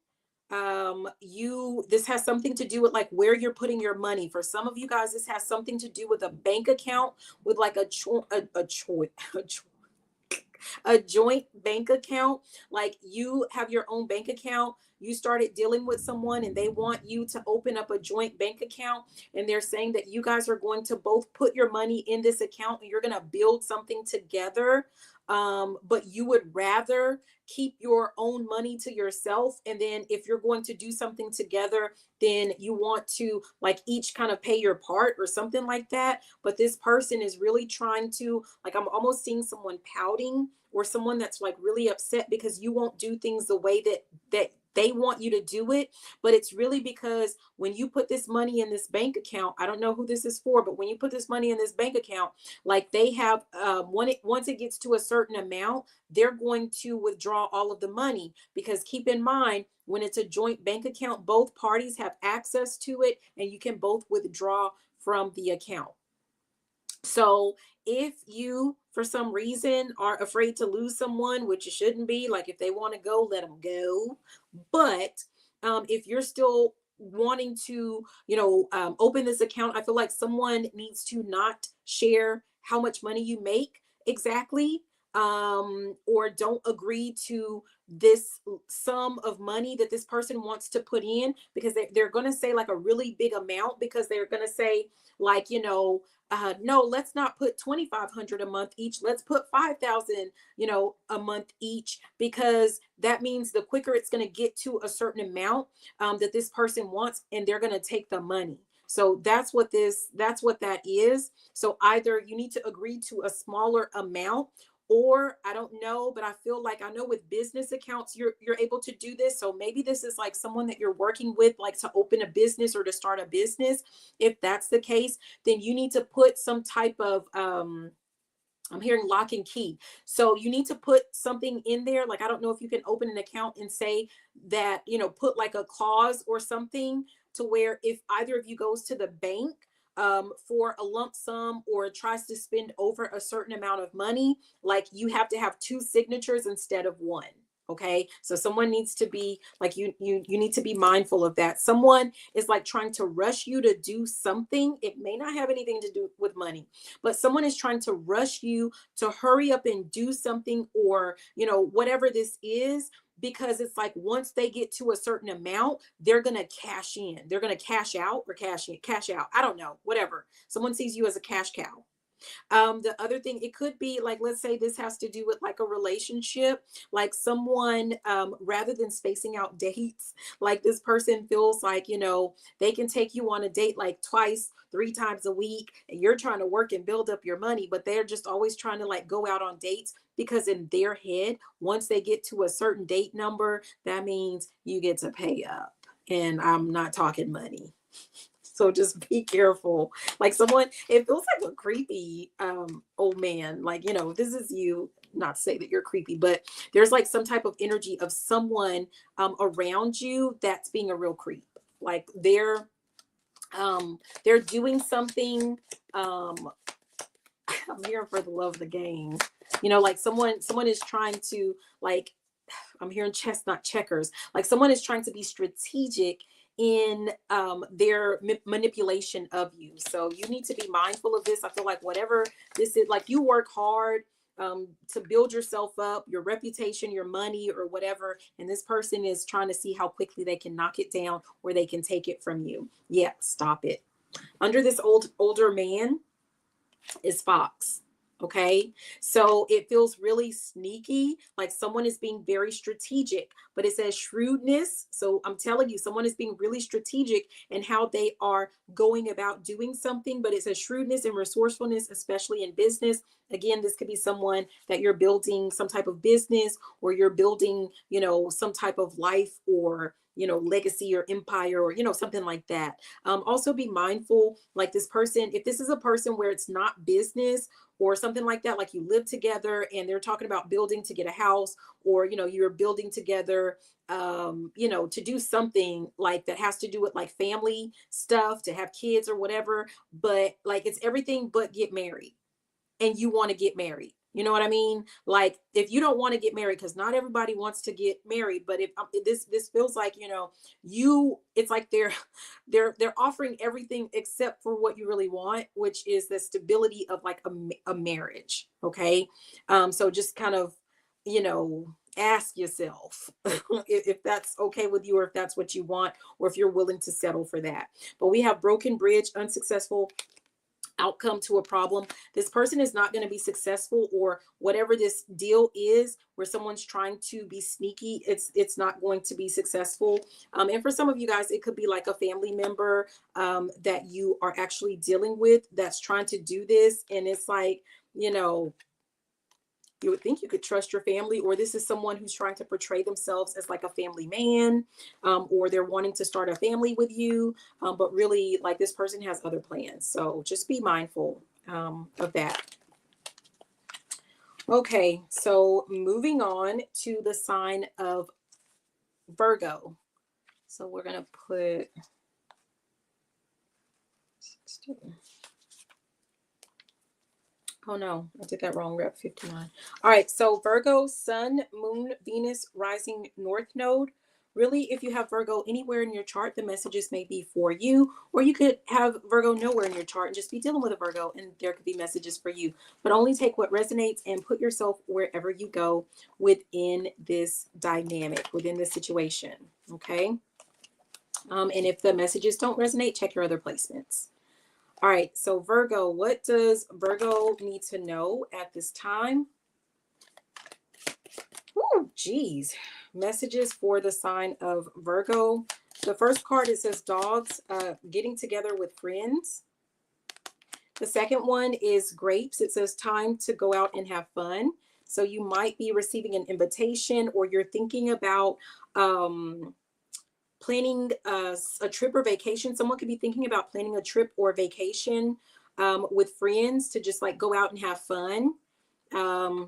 this has something to do with like where you're putting your money. For some of you guys, this has something to do with a bank account with like a joint bank account. Like you have your own bank account, you started dealing with someone and they want you to open up a joint bank account, and they're saying that you guys are going to both put your money in this account and you're going to build something together. But you would rather keep your own money to yourself, and then if you're going to do something together, then you want to like each kind of pay your part or something like that. But this person is really trying to, like, I'm almost seeing someone pouting or someone that's like really upset because you won't do things the way that they want you to do it. But it's really because when you put this money in this bank account, I don't know who this is for, but when you put this money in this bank account, like they have, once it gets to a certain amount, they're going to withdraw all of the money. Because keep in mind, when it's a joint bank account, both parties have access to it and you can both withdraw from the account. So if you, for some reason, are afraid to lose someone, which you shouldn't be, like if they want to go, let them go. But if you're still wanting to, open this account, I feel like someone needs to not share how much money you make exactly. or don't agree to this sum of money that this person wants to put in, because they're going to say like a really big amount, because they're going to say like, no, let's not put 2,500 a month each. Let's put 5,000, a month each, because that means the quicker it's going to get to a certain amount that this person wants, and they're going to take the money. So that's what that is. So either you need to agree to a smaller amount, or I don't know, but I feel like, I know with business accounts, you're able to do this. So maybe this is like someone that you're working with, like to open a business or to start a business. If that's the case, then you need to put some type of, I'm hearing lock and key. So you need to put something in there. Like, I don't know if you can open an account and say that, put like a clause or something, to where if either of you goes to the bank for a lump sum or tries to spend over a certain amount of money, like, you have to have two signatures instead of one. Okay. So someone needs to be like, you need to be mindful of that. Someone is like trying to rush you to do something. It may not have anything to do with money, but someone is trying to rush you to hurry up and do something, or, whatever this is, because it's like once they get to a certain amount, they're going to cash in. They're going to cash out or cash out. I don't know, whatever. Someone sees you as a cash cow. The other thing, it could be like, let's say this has to do with like a relationship, like someone, rather than spacing out dates, like this person feels like, they can take you on a date like twice, 3 times a week, and you're trying to work and build up your money, but they're just always trying to like go out on dates, because in their head, once they get to a certain date number, that means you get to pay up. And I'm not talking money. So just be careful. Like someone, it feels like a creepy old man. Like, this is you, not to say that you're creepy, but there's like some type of energy of someone around you that's being a real creep. Like they're doing something. I'm here for the love of the game. Like someone is trying to, like, I'm hearing chess, not checkers. Like someone is trying to be strategic in their manipulation of you. So you need to be mindful of this. I feel like whatever this is, like, you work hard to build yourself up, your reputation, your money, or whatever. And this person is trying to see how quickly they can knock it down, or they can take it from you. Yeah, stop it. Under this older man is Fox. Okay. So it feels really sneaky, like someone is being very strategic, but it says shrewdness. So I'm telling you, someone is being really strategic in how they are going about doing something, but it says shrewdness and resourcefulness, especially in business. Again, this could be someone that you're building some type of business, or you're building, some type of life, or, legacy or empire, or, something like that. Also be mindful, like this person, if this is a person where it's not business or something like that, like you live together and they're talking about building to get a house, or, you're building together, to do something like that has to do with like family stuff, to have kids or whatever, but like it's everything but get married, and you want to get married. You know what I mean? Like if you don't want to get married, because not everybody wants to get married, but if this feels like, it's like they're offering everything except for what you really want, which is the stability of like a marriage. Okay. So just kind of, ask yourself if that's okay with you, or if that's what you want, or if you're willing to settle for that. But we have broken bridge, unsuccessful outcome to a problem. This person is not going to be successful, or whatever this deal is where someone's trying to be sneaky, it's not going to be successful. And for some of you guys, it could be like a family member that you are actually dealing with that's trying to do this, and it's like, you would think you could trust your family, or this is someone who's trying to portray themselves as like a family man, or they're wanting to start a family with you, but really, like, this person has other plans. So just be mindful of that. Okay, so moving on to the sign of Virgo. So we're going to put 16. Oh no, I did that wrong. We're at 59. All right. So Virgo, Sun, Moon, Venus, Rising, North Node really, if you have Virgo anywhere in your chart, the messages may be for you, or you could have Virgo nowhere in your chart and just be dealing with a Virgo and there could be messages for you. But only take what resonates and put yourself wherever you go within this dynamic, within this situation. Okay. And if the messages don't resonate, check your other placements. All right. So Virgo, what does Virgo need to know at this time? Oh, geez. Messages for the sign of Virgo. The first card, it says dogs, getting together with friends. The second one is grapes. It says time to go out and have fun. So you might be receiving an invitation, or you're thinking about planning a trip or vacation. Someone could be thinking about planning a trip or vacation with friends to just like go out and have fun.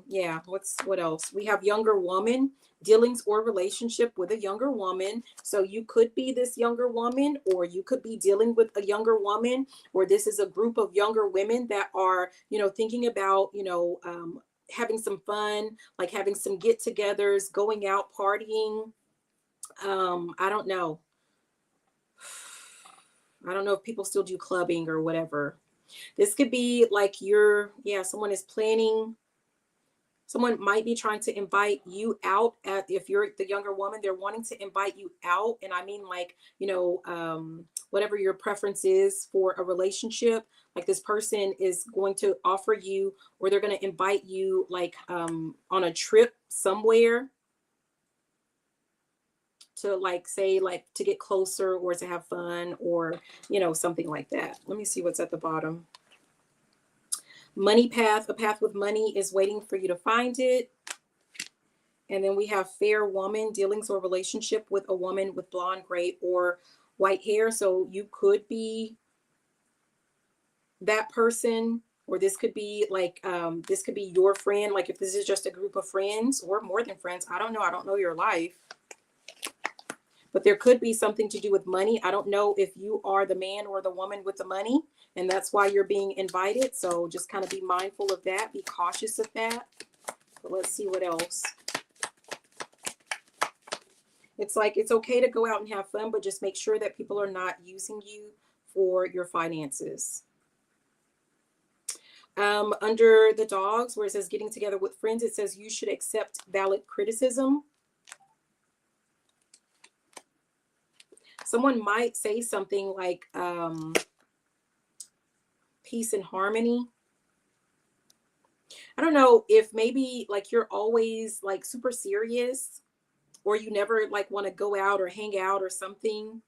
Yeah, what else? We have younger woman, dealings or relationship with a younger woman. So you could be this younger woman, or you could be dealing with a younger woman, or this is a group of younger women that are, thinking about, having some fun, like having some get-togethers, going out partying. I don't know. I don't know if people still do clubbing or whatever. This could be like someone is planning. Someone might be trying to invite you out if you're the younger woman, they're wanting to invite you out. And I mean, like, whatever your preference is for a relationship, like this person is going to offer you, or they're going to invite you like on a trip somewhere to like say like to get closer or to have fun or, something like that. Let me see what's at the bottom. Money path, a path with money is waiting for you to find it. And then we have fair woman, dealings or relationship with a woman with blonde, gray, or white hair. So you could be that person, or this could be like, this could be your friend. Like if this is just a group of friends or more than friends, I don't know. I don't know your life. But there could be something to do with money. I don't know if you are the man or the woman with the money, and that's why you're being invited. So just kind of be mindful of that. Be cautious of that. But let's see what else. It's like it's okay to go out and have fun, but just make sure that people are not using you for your finances. Under the dogs, where it says getting together with friends, it says you should accept valid criticism. Someone might say something like peace and harmony. I don't know if maybe like you're always like super serious, or you never like want to go out or hang out or something.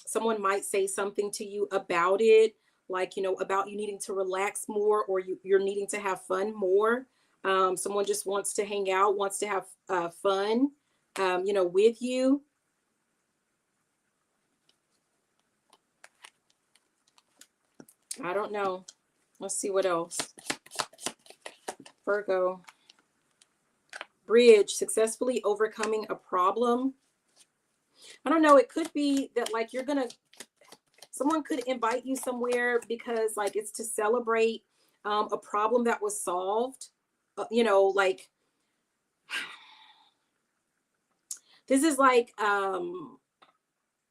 Someone might say something to you about it, like, about you needing to relax more, or you're needing to have fun more. Someone just wants to hang out, wants to have fun, with you. I don't know. Let's see what else. Virgo. Bridge, successfully overcoming a problem. I don't know. It could be that like someone could invite you somewhere because like it's to celebrate a problem that was solved. Like this is like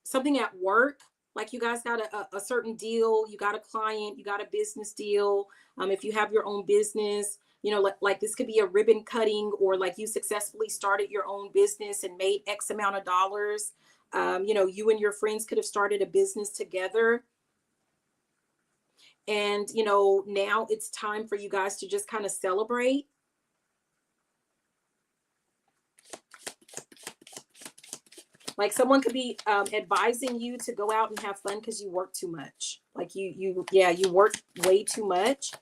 something at work. Like you guys got a certain deal, you got a client, you got a business deal. If you have your own business, like this could be a ribbon cutting, or like you successfully started your own business and made X amount of dollars. You and your friends could have started a business together. And, now it's time for you guys to just kind of celebrate. Like someone could be advising you to go out and have fun because you work too much. Like you work way too much.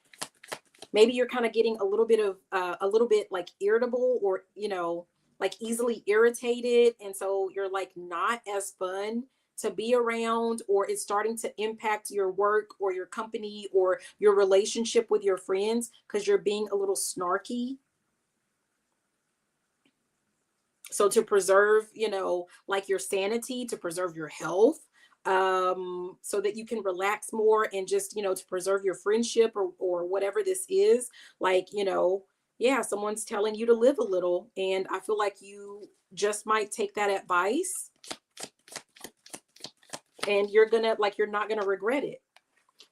Maybe you're kind of getting a little bit like irritable, or, like easily irritated. And so you're like not as fun to be around, or it's starting to impact your work or your company or your relationship with your friends because you're being a little snarky. So to preserve, like your sanity, to preserve your health, so that you can relax more and just, to preserve your friendship or whatever this is, like, Yeah, someone's telling you to live a little, and I feel like you just might take that advice, and you're not gonna regret it.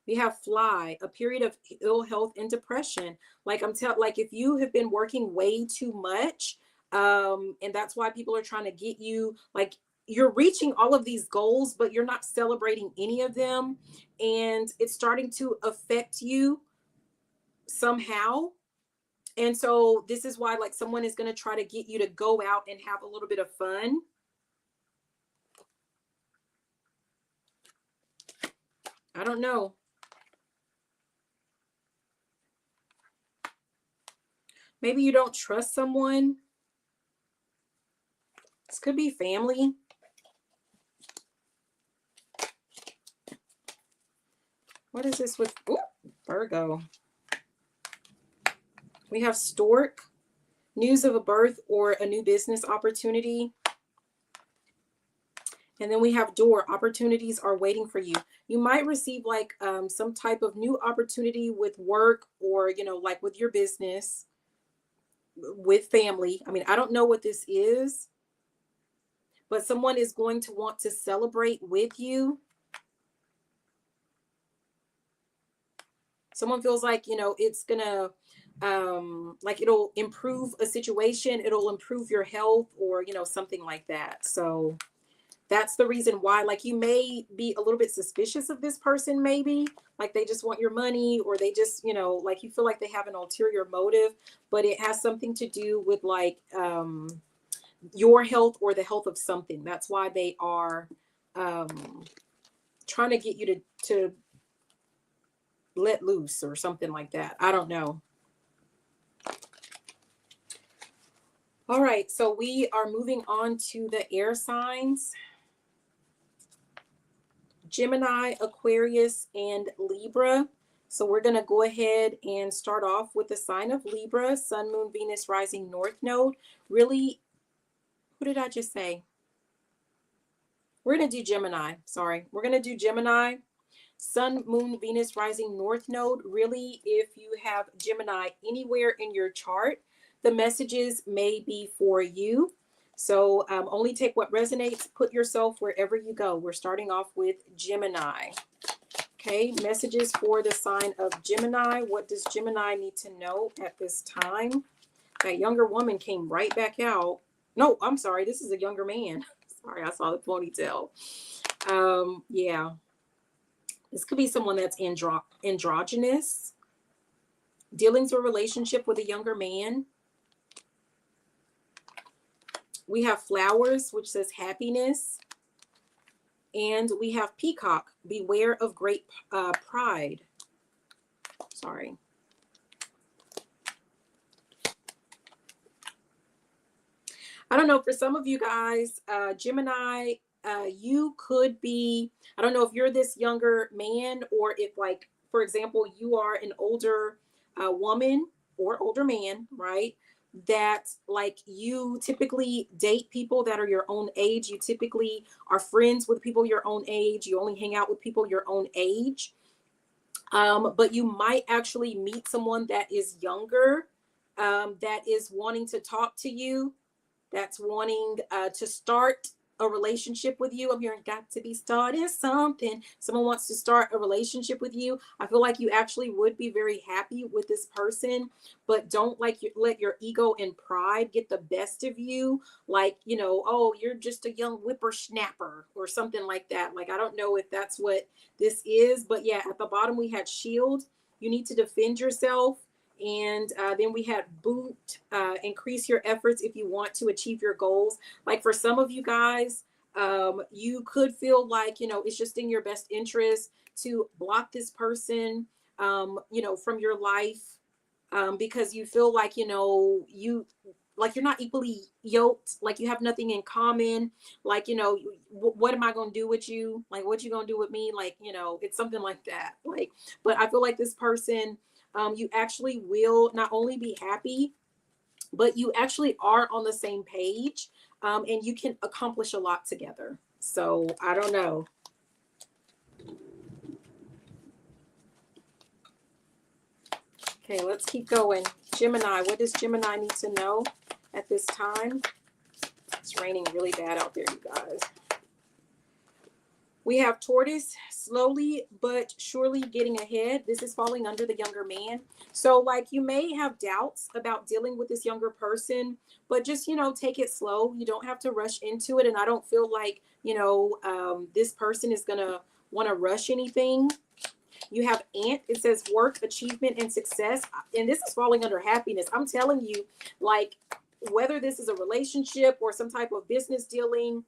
We have fly, a period of ill health and depression. Like if you have been working way too much, and that's why people are trying to get you, like you're reaching all of these goals, but you're not celebrating any of them, and it's starting to affect you somehow. And so this is why like someone is going to try to get you to go out and have a little bit of fun. I don't know. Maybe you don't trust someone. This could be family. What is this with Virgo? We have stork, news of a birth or a new business opportunity. And then we have door, opportunities are waiting for you. You might receive like some type of new opportunity with work, or, you know, like with your business, with family. I mean, I don't know what this is, but someone is going to want to celebrate with you. Someone feels like, you know, it's gonna like it'll improve a situation, it'll improve your health, or, you know, something like that. So that's the reason why, like, you may be a little bit suspicious of this person, maybe like they just want your money, or they just, you know, like you feel like they have an ulterior motive, but it has something to do with like your health or the health of something. That's why they are trying to get you to let loose or something like that. I don't know. All right, so we are moving on to the air signs. Gemini, Aquarius, and Libra. So we're going to go ahead and start off with the sign of Libra, Sun, Moon, Venus, Rising, North Node. Really, who did I just say? We're going to do Gemini. Sorry. We're going to do Gemini, Sun, Moon, Venus, Rising, North Node. Really, if you have Gemini anywhere in your chart, the messages may be for you. So only take what resonates. Put yourself wherever you go. We're starting off with Gemini. Okay, messages for the sign of Gemini. What does Gemini need to know at this time? That younger woman came right back out. No, I'm sorry. This is a younger man. Sorry, I saw the ponytail. Yeah. This could be someone that's androgynous. Dealings or relationship with a younger man. We have flowers, which says happiness. And we have peacock, beware of great pride. Sorry. I don't know, for some of you guys, Gemini, you could be, I don't know if you're this younger man, or if, like, for example, you are an older woman or older man, right? That like you typically date people that are your own age. You typically are friends with people your own age. You only hang out with people your own age. But you might actually meet someone that is younger, that is wanting to talk to you, that's wanting to start a relationship with you. I'm hearing got to be starting something. Someone wants to start a relationship with you. I feel like you actually would be very happy with this person, but don't let your ego and pride get the best of you. Like, you know, oh, you're just a young whippersnapper or something like that. Like, I don't know if that's what this is, but yeah, at the bottom we had shield. You need to defend yourself. And then we had boot, increase your efforts if you want to achieve your goals. Like for some of you guys, you could feel like, you know, it's just in your best interest to block this person, you know, from your life, because you feel like, you know, like you're not equally yoked, like you have nothing in common. Like, you know, what am I going to do with you? Like, what you going to do with me? Like, you know, it's something like that. Like, but I feel like this person, you actually will not only be happy, but you actually are on the same page, and you can accomplish a lot together. So I don't know. Okay, let's keep going. Gemini, what does Gemini need to know at this time? It's raining really bad out there, you guys. We have Taurus, slowly but surely getting ahead. This is falling under the younger man. So like you may have doubts about dealing with this younger person, but just, you know, take it slow. You don't have to rush into it. And I don't feel like, you know, this person is going to want to rush anything. You have Ant. It says work, achievement, and success. And this is falling under happiness. I'm telling you, like, whether this is a relationship or some type of business dealing,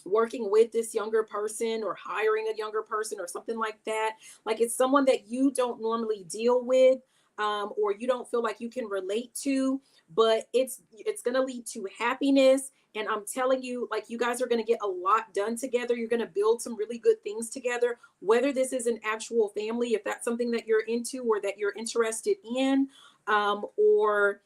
working with this younger person or hiring a younger person or something like that, like it's someone that you don't normally deal with, or you don't feel like you can relate to, but it's going to lead to happiness. And I'm telling you, like, you guys are going to get a lot done together. You're going to build some really good things together, whether this is an actual family, if that's something that you're into or that you're interested in, or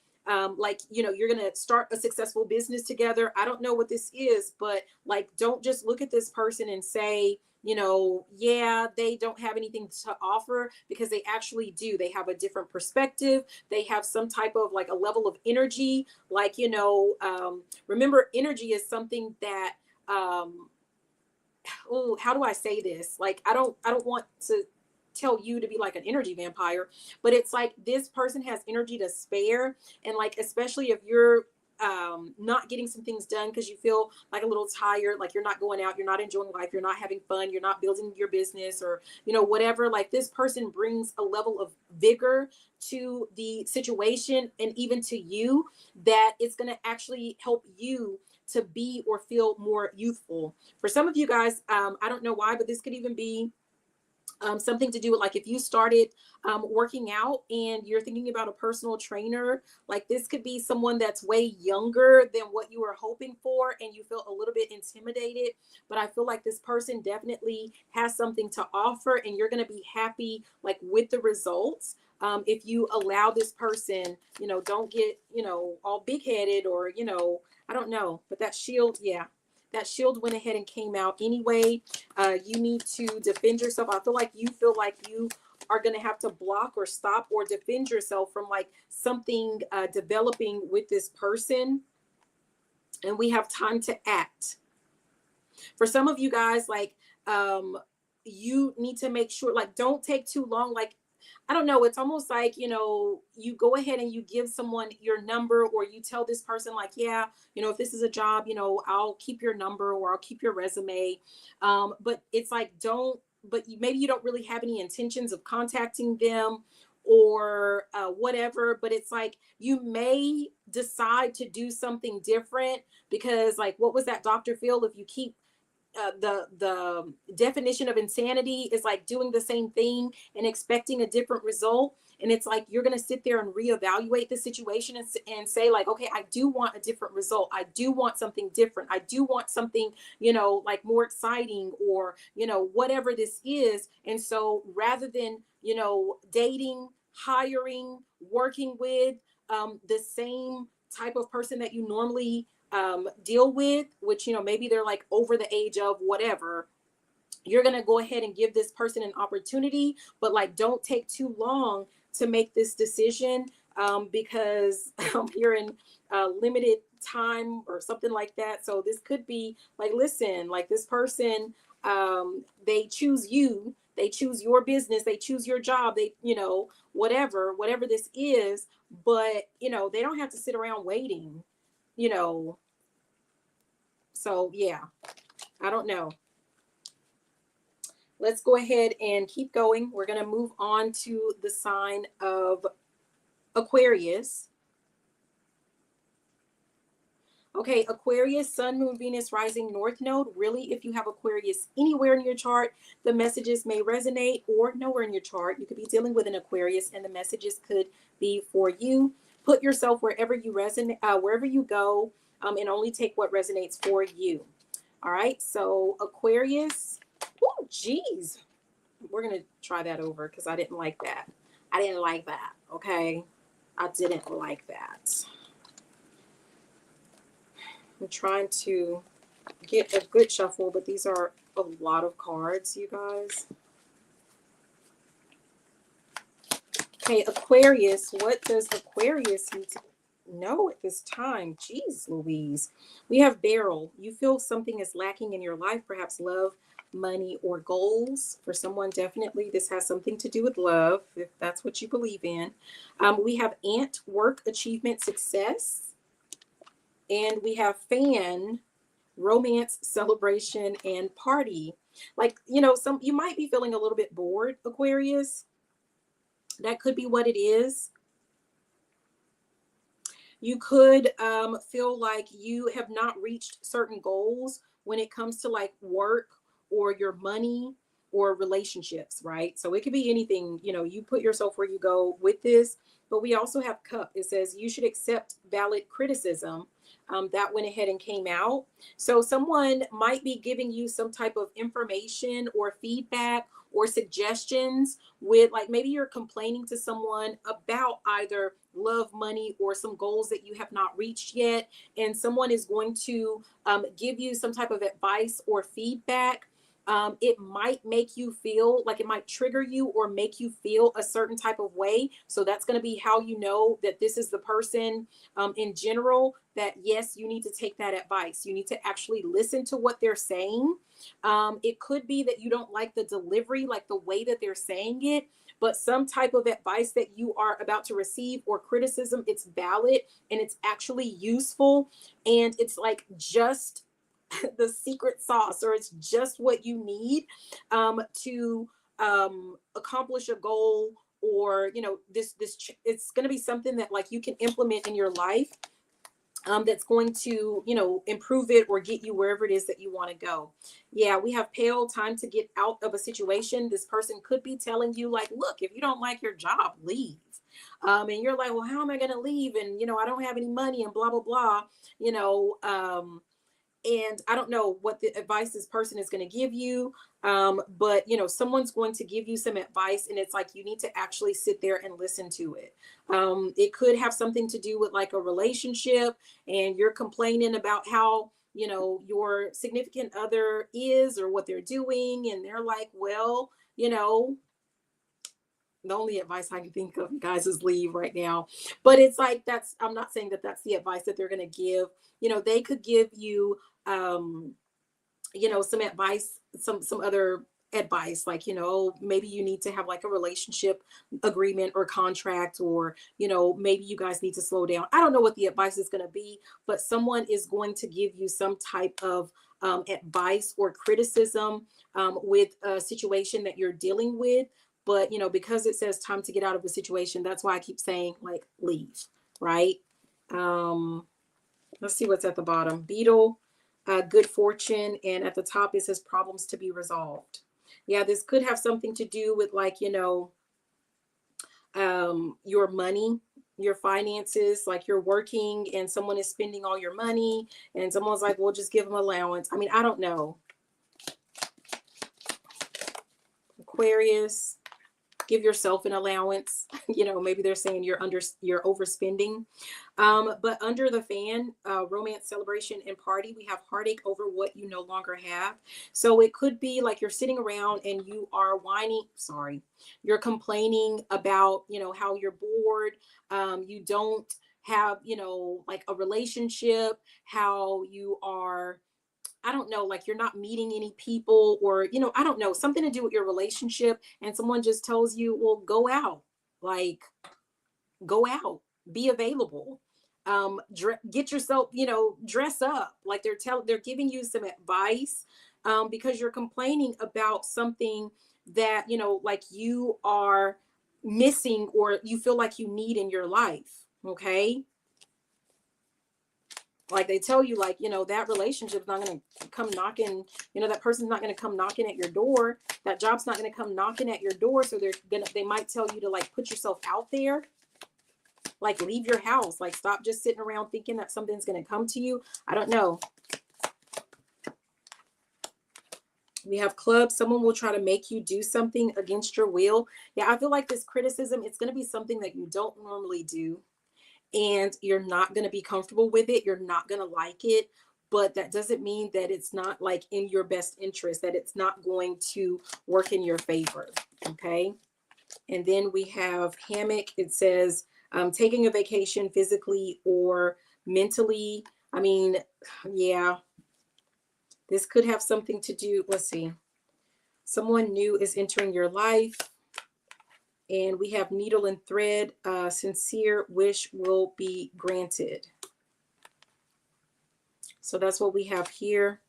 like, you know, you're going to start a successful business together. I don't know what this is, but like, don't just look at this person and say, you know, yeah, they don't have anything to offer, because they actually do. They have a different perspective. They have some type of like a level of energy. Like, you know, remember, energy is something that, oh, how do I say this? Like, I don't want to tell you to be like an energy vampire, but it's like this person has energy to spare. And like, especially if you're not getting some things done because you feel like a little tired, like you're not going out, you're not enjoying life, you're not having fun, you're not building your business, or, you know, whatever, like this person brings a level of vigor to the situation and even to you, that it's going to actually help you to be or feel more youthful. For some of you guys, I don't know why, but this could even be something to do with, like, if you started working out and you're thinking about a personal trainer, like this could be someone that's way younger than what you were hoping for, and you feel a little bit intimidated. But I feel like this person definitely has something to offer, and you're going to be happy, like, with the results. If you allow this person, you know, don't get, you know, all big headed, or, you know, I don't know, but that shield, yeah, that shield went ahead and came out anyway. You need to defend yourself. I feel like you are going to have to block or stop or defend yourself from like something developing with this person. And we have time to act. For some of you guys, like, you need to make sure, like, don't take too long. Like, I don't know, it's almost like, you know, you go ahead and you give someone your number, or you tell this person like, yeah, you know, if this is a job, you know, I'll keep your number or I'll keep your resume. But it's like, maybe you don't really have any intentions of contacting them or whatever, but it's like, you may decide to do something different, because like, what was that Dr. Phil? If you keep the definition of insanity is like doing the same thing and expecting a different result. And it's like, you're going to sit there and reevaluate the situation and say like, okay, I do want a different result. I do want something different. I do want something, you know, like more exciting, or, you know, whatever this is. And so rather than, you know, dating, hiring, working with the same type of person that you normally deal with, which, you know, maybe they're like over the age of whatever, you're going to go ahead and give this person an opportunity, but like, don't take too long to make this decision, because I'm hearing limited time or something like that. So this could be like, listen, like this person, they choose you, they choose your business, they choose your job, they, you know, whatever this is, but, you know, they don't have to sit around waiting, you know. So yeah, I don't know. Let's go ahead and keep going. We're going to move on to the sign of Aquarius. Okay, Aquarius, Sun, Moon, Venus, Rising, North Node. Really, if you have Aquarius anywhere in your chart, the messages may resonate, or nowhere in your chart. You could be dealing with an Aquarius and the messages could be for you. Put yourself wherever you resonate, wherever you go, and only take what resonates for you. All right, so Aquarius, oh, geez. We're going to try that over because I didn't like that. I didn't like that, okay? I didn't like that. I'm trying to get a good shuffle, but these are a lot of cards, you guys. Okay, Aquarius, what does Aquarius need to know at this time? Jeez Louise. We have Beryl. You feel something is lacking in your life, perhaps love, money, or goals. For someone, definitely this has something to do with love, if that's what you believe in. We have Ant, work, achievement, success. And we have Fan, romance, celebration, and party. Like, you might be feeling a little bit bored, Aquarius. That could be what it is. You could feel like you have not reached certain goals when it comes to like work or your money or relationships, right? So it could be anything, you put yourself where you go with this. But we also have Cup. It says you should accept valid criticism. That went ahead and came out. So someone might be giving you some type of information or feedback or suggestions with, like, maybe you're complaining to someone about either love, money, or some goals that you have not reached yet. And someone is going to give you some type of advice or feedback. It might make you feel like, it might trigger you or make you feel a certain type of way. So that's going to be how you know that this is the person in general, that yes, you need to take that advice. You need to actually listen to what they're saying. It could be that you don't like the delivery, like the way that they're saying it, but some type of advice that you are about to receive or criticism, it's valid and it's actually useful. And it's like just the secret sauce, or it's just what you need to accomplish a goal, or it's going to be something that like you can implement in your life, that's going to improve it or get you wherever it is that you want to go. Yeah, we have Pale, time to get out of a situation. This person could be telling you like, look, if you don't like your job, leave. And you're like, well, how am I going to leave? And I don't have any money and blah blah blah. you know and I don't know what the advice this person is going to give you. But someone's going to give you some advice, and it's like you need to actually sit there and listen to it. It could have something to do with like a relationship, and you're complaining about how your significant other is or what they're doing, and they're like, well, the only advice I can think of, guys, is leave right now. But it's like, I'm not saying that that's the advice that they're going to give. They could give you some advice, some other advice, like maybe you need to have like a relationship agreement or contract, or maybe you guys need to slow down. I don't know what the advice is going to be, but someone is going to give you some type of advice or criticism with a situation that you're dealing with. But because it says time to get out of a situation, that's why I keep saying like leave, right? Let's see what's at the bottom. Beetle, good fortune, and at the top it says problems to be resolved. Yeah, this could have something to do with like your money, your finances. Like you're working and someone is spending all your money, and someone's like, well, just give them allowance. I mean, I don't know. Aquarius, give yourself an allowance. Maybe they're saying you're overspending. But under the Fan, romance, celebration, and party, we have heartache over what you no longer have. So it could be like you're sitting around and you are you're complaining about how you're bored. You don't have like a relationship, how you are, I don't know, like you're not meeting any people, or, I don't know, something to do with your relationship. And someone just tells you, well, go out, like go out, be available, get yourself, dress up. Like they're giving you some advice, because you're complaining about something that, like you are missing, or you feel like you need in your life. Okay. Like they tell you, like, that relationship's not going to come knocking, that person's not going to come knocking at your door. That job's not going to come knocking at your door. So they might tell you to like put yourself out there, like leave your house, like stop just sitting around thinking that something's going to come to you. I don't know. We have Clubs. Someone will try to make you do something against your will. Yeah, I feel like this criticism, it's going to be something that you don't normally do, and you're not going to be comfortable with it. You're not going to like it, but that doesn't mean that it's not like in your best interest, that it's not going to work in your favor. Okay. And then we have hammock. It says taking a vacation physically or mentally. I mean, yeah, this could have something to do. Let's see. Someone new is entering your life. And we have needle and thread. Sincere wish will be granted. So that's what we have here.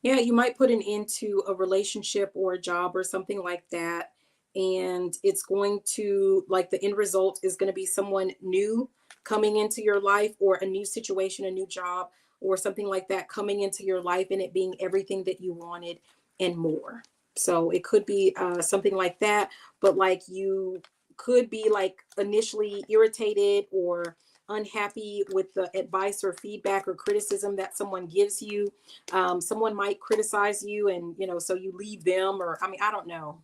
Yeah, you might put an end to a relationship or a job or something like that. And it's going to, like, the end result is going to be someone new coming into your life, or a new situation, a new job, or something like that coming into your life, and it being everything that you wanted and more. So it could be something like that, but like you could be like initially irritated or unhappy with the advice or feedback or criticism that someone gives you. Someone might criticize you, and so you leave them, or I mean, I don't know.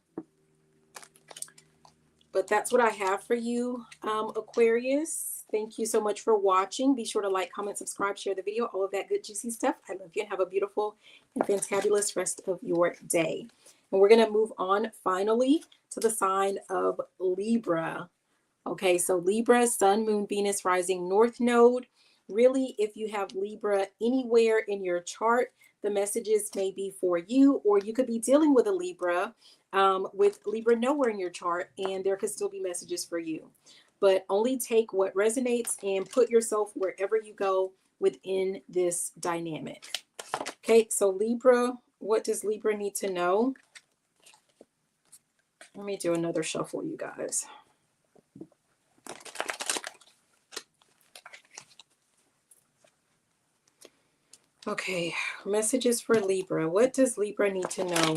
But that's what I have for you, Aquarius. Thank you so much for watching. Be sure to like, comment, subscribe, share the video, all of that good, juicy stuff. I love you, and have a beautiful and fantabulous rest of your day. And we're going to move on finally to the sign of Libra. Okay, so Libra, Sun, Moon, Venus, Rising, North Node. Really, if you have Libra anywhere in your chart, the messages may be for you, or you could be dealing with a Libra with Libra nowhere in your chart, and there could still be messages for you. But only take what resonates and put yourself wherever you go within this dynamic. Okay, so Libra, what does Libra need to know? Let me do another shuffle, you guys. Okay, messages for Libra. What does Libra need to know?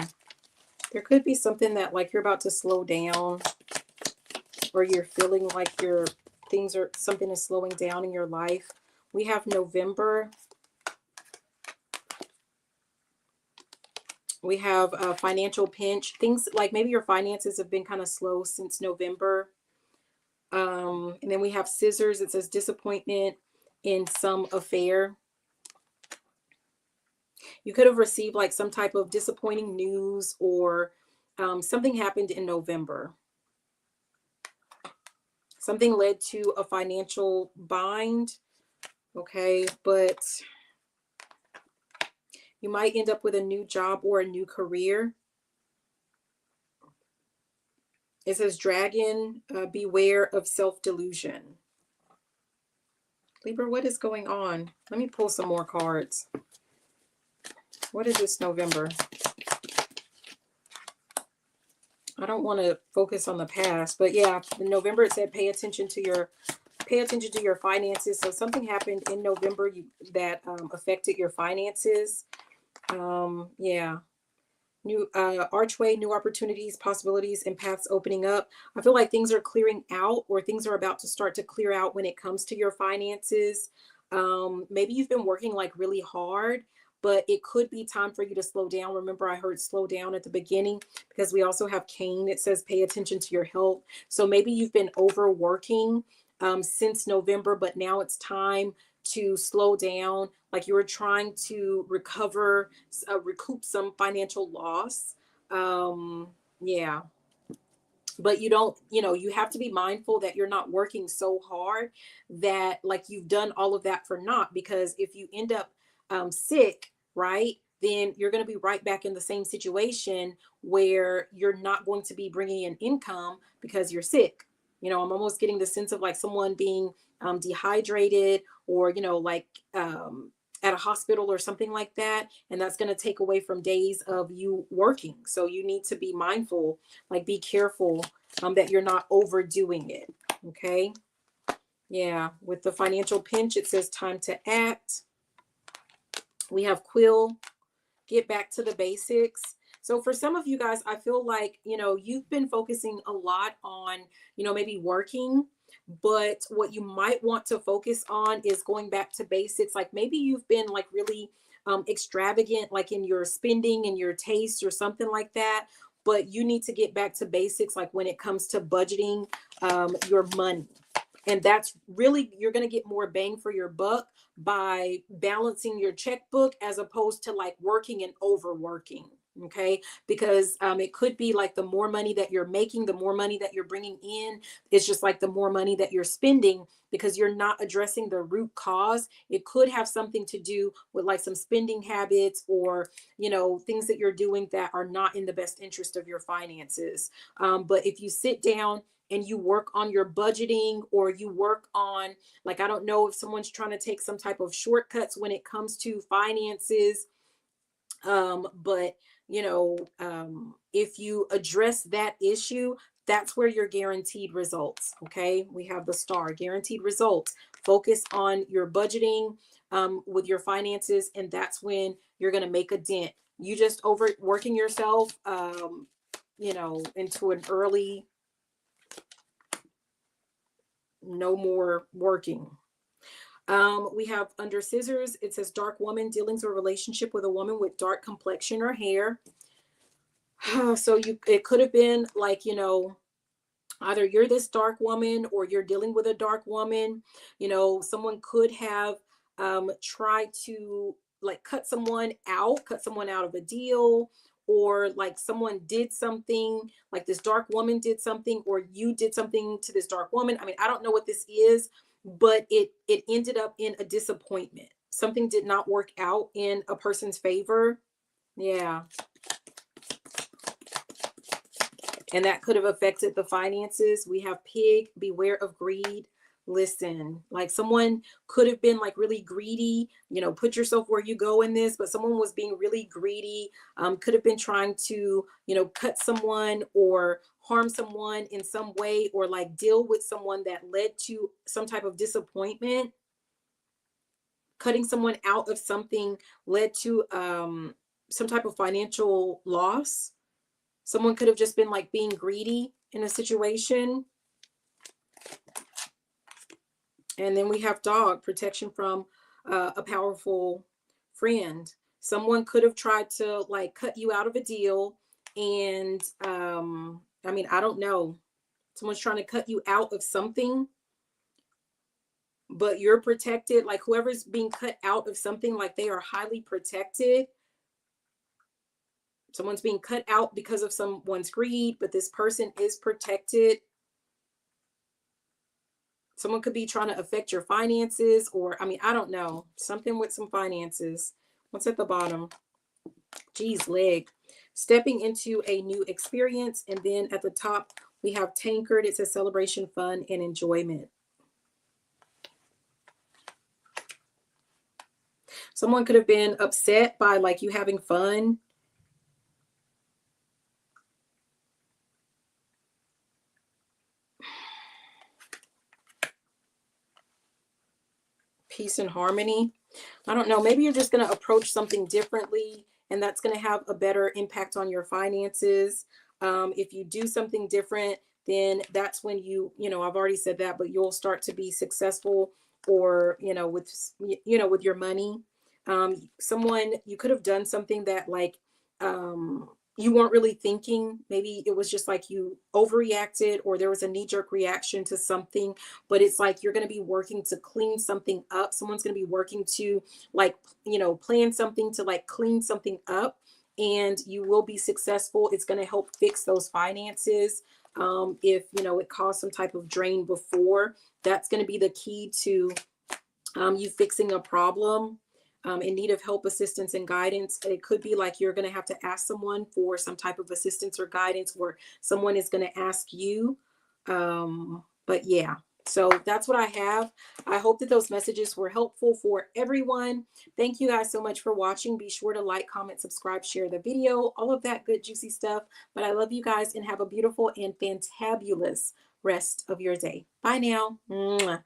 There could be something that like you're about to slow down, or you're feeling like something is slowing down in your life. We have November. We have a financial pinch. Things like maybe your finances have been kind of slow since November. And then we have Scissors. It says disappointment in some affair. You could have received like some type of disappointing news, or something happened in November. Something led to a financial bind. Okay, but you might end up with a new job or a new career. It says dragon, beware of self-delusion. Libra, what is going on? Let me pull some more cards. What is this November? I don't want to focus on the past, but yeah, in November it said pay attention to your finances. So something happened in November that affected your finances. Yeah. New archway, new opportunities, possibilities, and paths opening up. I feel like things are clearing out, or things are about to start to clear out when it comes to your finances. Maybe you've been working like really hard, but it could be time for you to slow down. Remember, I heard slow down at the beginning, because we also have Cain. It says pay attention to your health. So maybe you've been overworking since November, but now it's time to slow down. Like you were trying to recoup some financial loss. Yeah. But you have to be mindful that you're not working so hard that like you've done all of that for naught, because if you end up sick, right, then you're going to be right back in the same situation where you're not going to be bringing in income because you're sick. I'm almost getting the sense of like someone being dehydrated, or, like at a hospital or something like that. And that's going to take away from days of you working. So you need to be mindful, like be careful that you're not overdoing it. Okay. Yeah. With the financial pinch, it says time to act. We have Quill, get back to the basics. So for some of you guys, I feel like, you've been focusing a lot on, maybe working, but what you might want to focus on is going back to basics. Like maybe you've been like really extravagant, like in your spending and your taste or something like that, but you need to get back to basics, like when it comes to budgeting your money. And that's really, you're going to get more bang for your buck by balancing your checkbook, as opposed to like working and overworking. Okay, because it could be like the more money that you're making, the more money that you're bringing in, it's just like the more money that you're spending, because you're not addressing the root cause. It could have something to do with like some spending habits, or things that you're doing that are not in the best interest of your finances. But if you sit down and you work on your budgeting, or you work on, like, I don't know if someone's trying to take some type of shortcuts when it comes to finances, but if you address that issue, that's where you're guaranteed results. Okay, we have the star, guaranteed results. Focus on your budgeting with your finances, and that's when you're going to make a dent. You just overworking yourself into an early no more working. We have under scissors, it says dark woman, dealings or relationship with a woman with dark complexion or hair. So it could have been like, either you're this dark woman or you're dealing with a dark woman. Someone could have tried to like cut someone out of a deal, or like someone did something, like this dark woman did something, or you did something to this dark woman. I mean, I don't know what this is, but it ended up in a disappointment. Something did not work out in a person's favor. Yeah. And that could have affected the finances. We have pig, beware of greed. Listen, like someone could have been like really greedy, put yourself where you go in this, but someone was being really greedy, could have been trying to, cut someone or harm someone in some way, or like deal with someone that led to some type of disappointment. Cutting someone out of something led to some type of financial loss. Someone could have just been like being greedy in a situation. And then we have dog, protection from a powerful friend. Someone could have tried to like cut you out of a deal. And I mean, I don't know. Someone's trying to cut you out of something, but you're protected. Like whoever's being cut out of something, like they are highly protected. Someone's being cut out because of someone's greed, but this person is protected. Someone could be trying to affect your finances, or, I mean, I don't know. Something with some finances. What's at the bottom? Geez, leg. Stepping into a new experience. And then at the top, we have tankard. It says celebration, fun, and enjoyment. Someone could have been upset by like you having fun. Peace and harmony. I don't know. Maybe you're just going to approach something differently, and that's going to have a better impact on your finances. If you do something different, then that's when I've already said that, but you'll start to be successful, or, with your money. Someone, you could have done something that like, you weren't really thinking. Maybe it was just like you overreacted, or there was a knee-jerk reaction to something, but it's like you're going to be working to clean something up. Someone's going to be working to like, plan something to like clean something up, and you will be successful. It's going to help fix those finances. If, it caused some type of drain before, that's going to be the key to you fixing a problem. In need of help, assistance, and guidance. It could be like you're going to have to ask someone for some type of assistance or guidance, or someone is going to ask you. But yeah, so that's what I have. I hope that those messages were helpful for everyone. Thank you guys so much for watching. Be sure to like, comment, subscribe, share the video, all of that good, juicy stuff. But I love you guys, and have a beautiful and fantabulous rest of your day. Bye now. Mwah.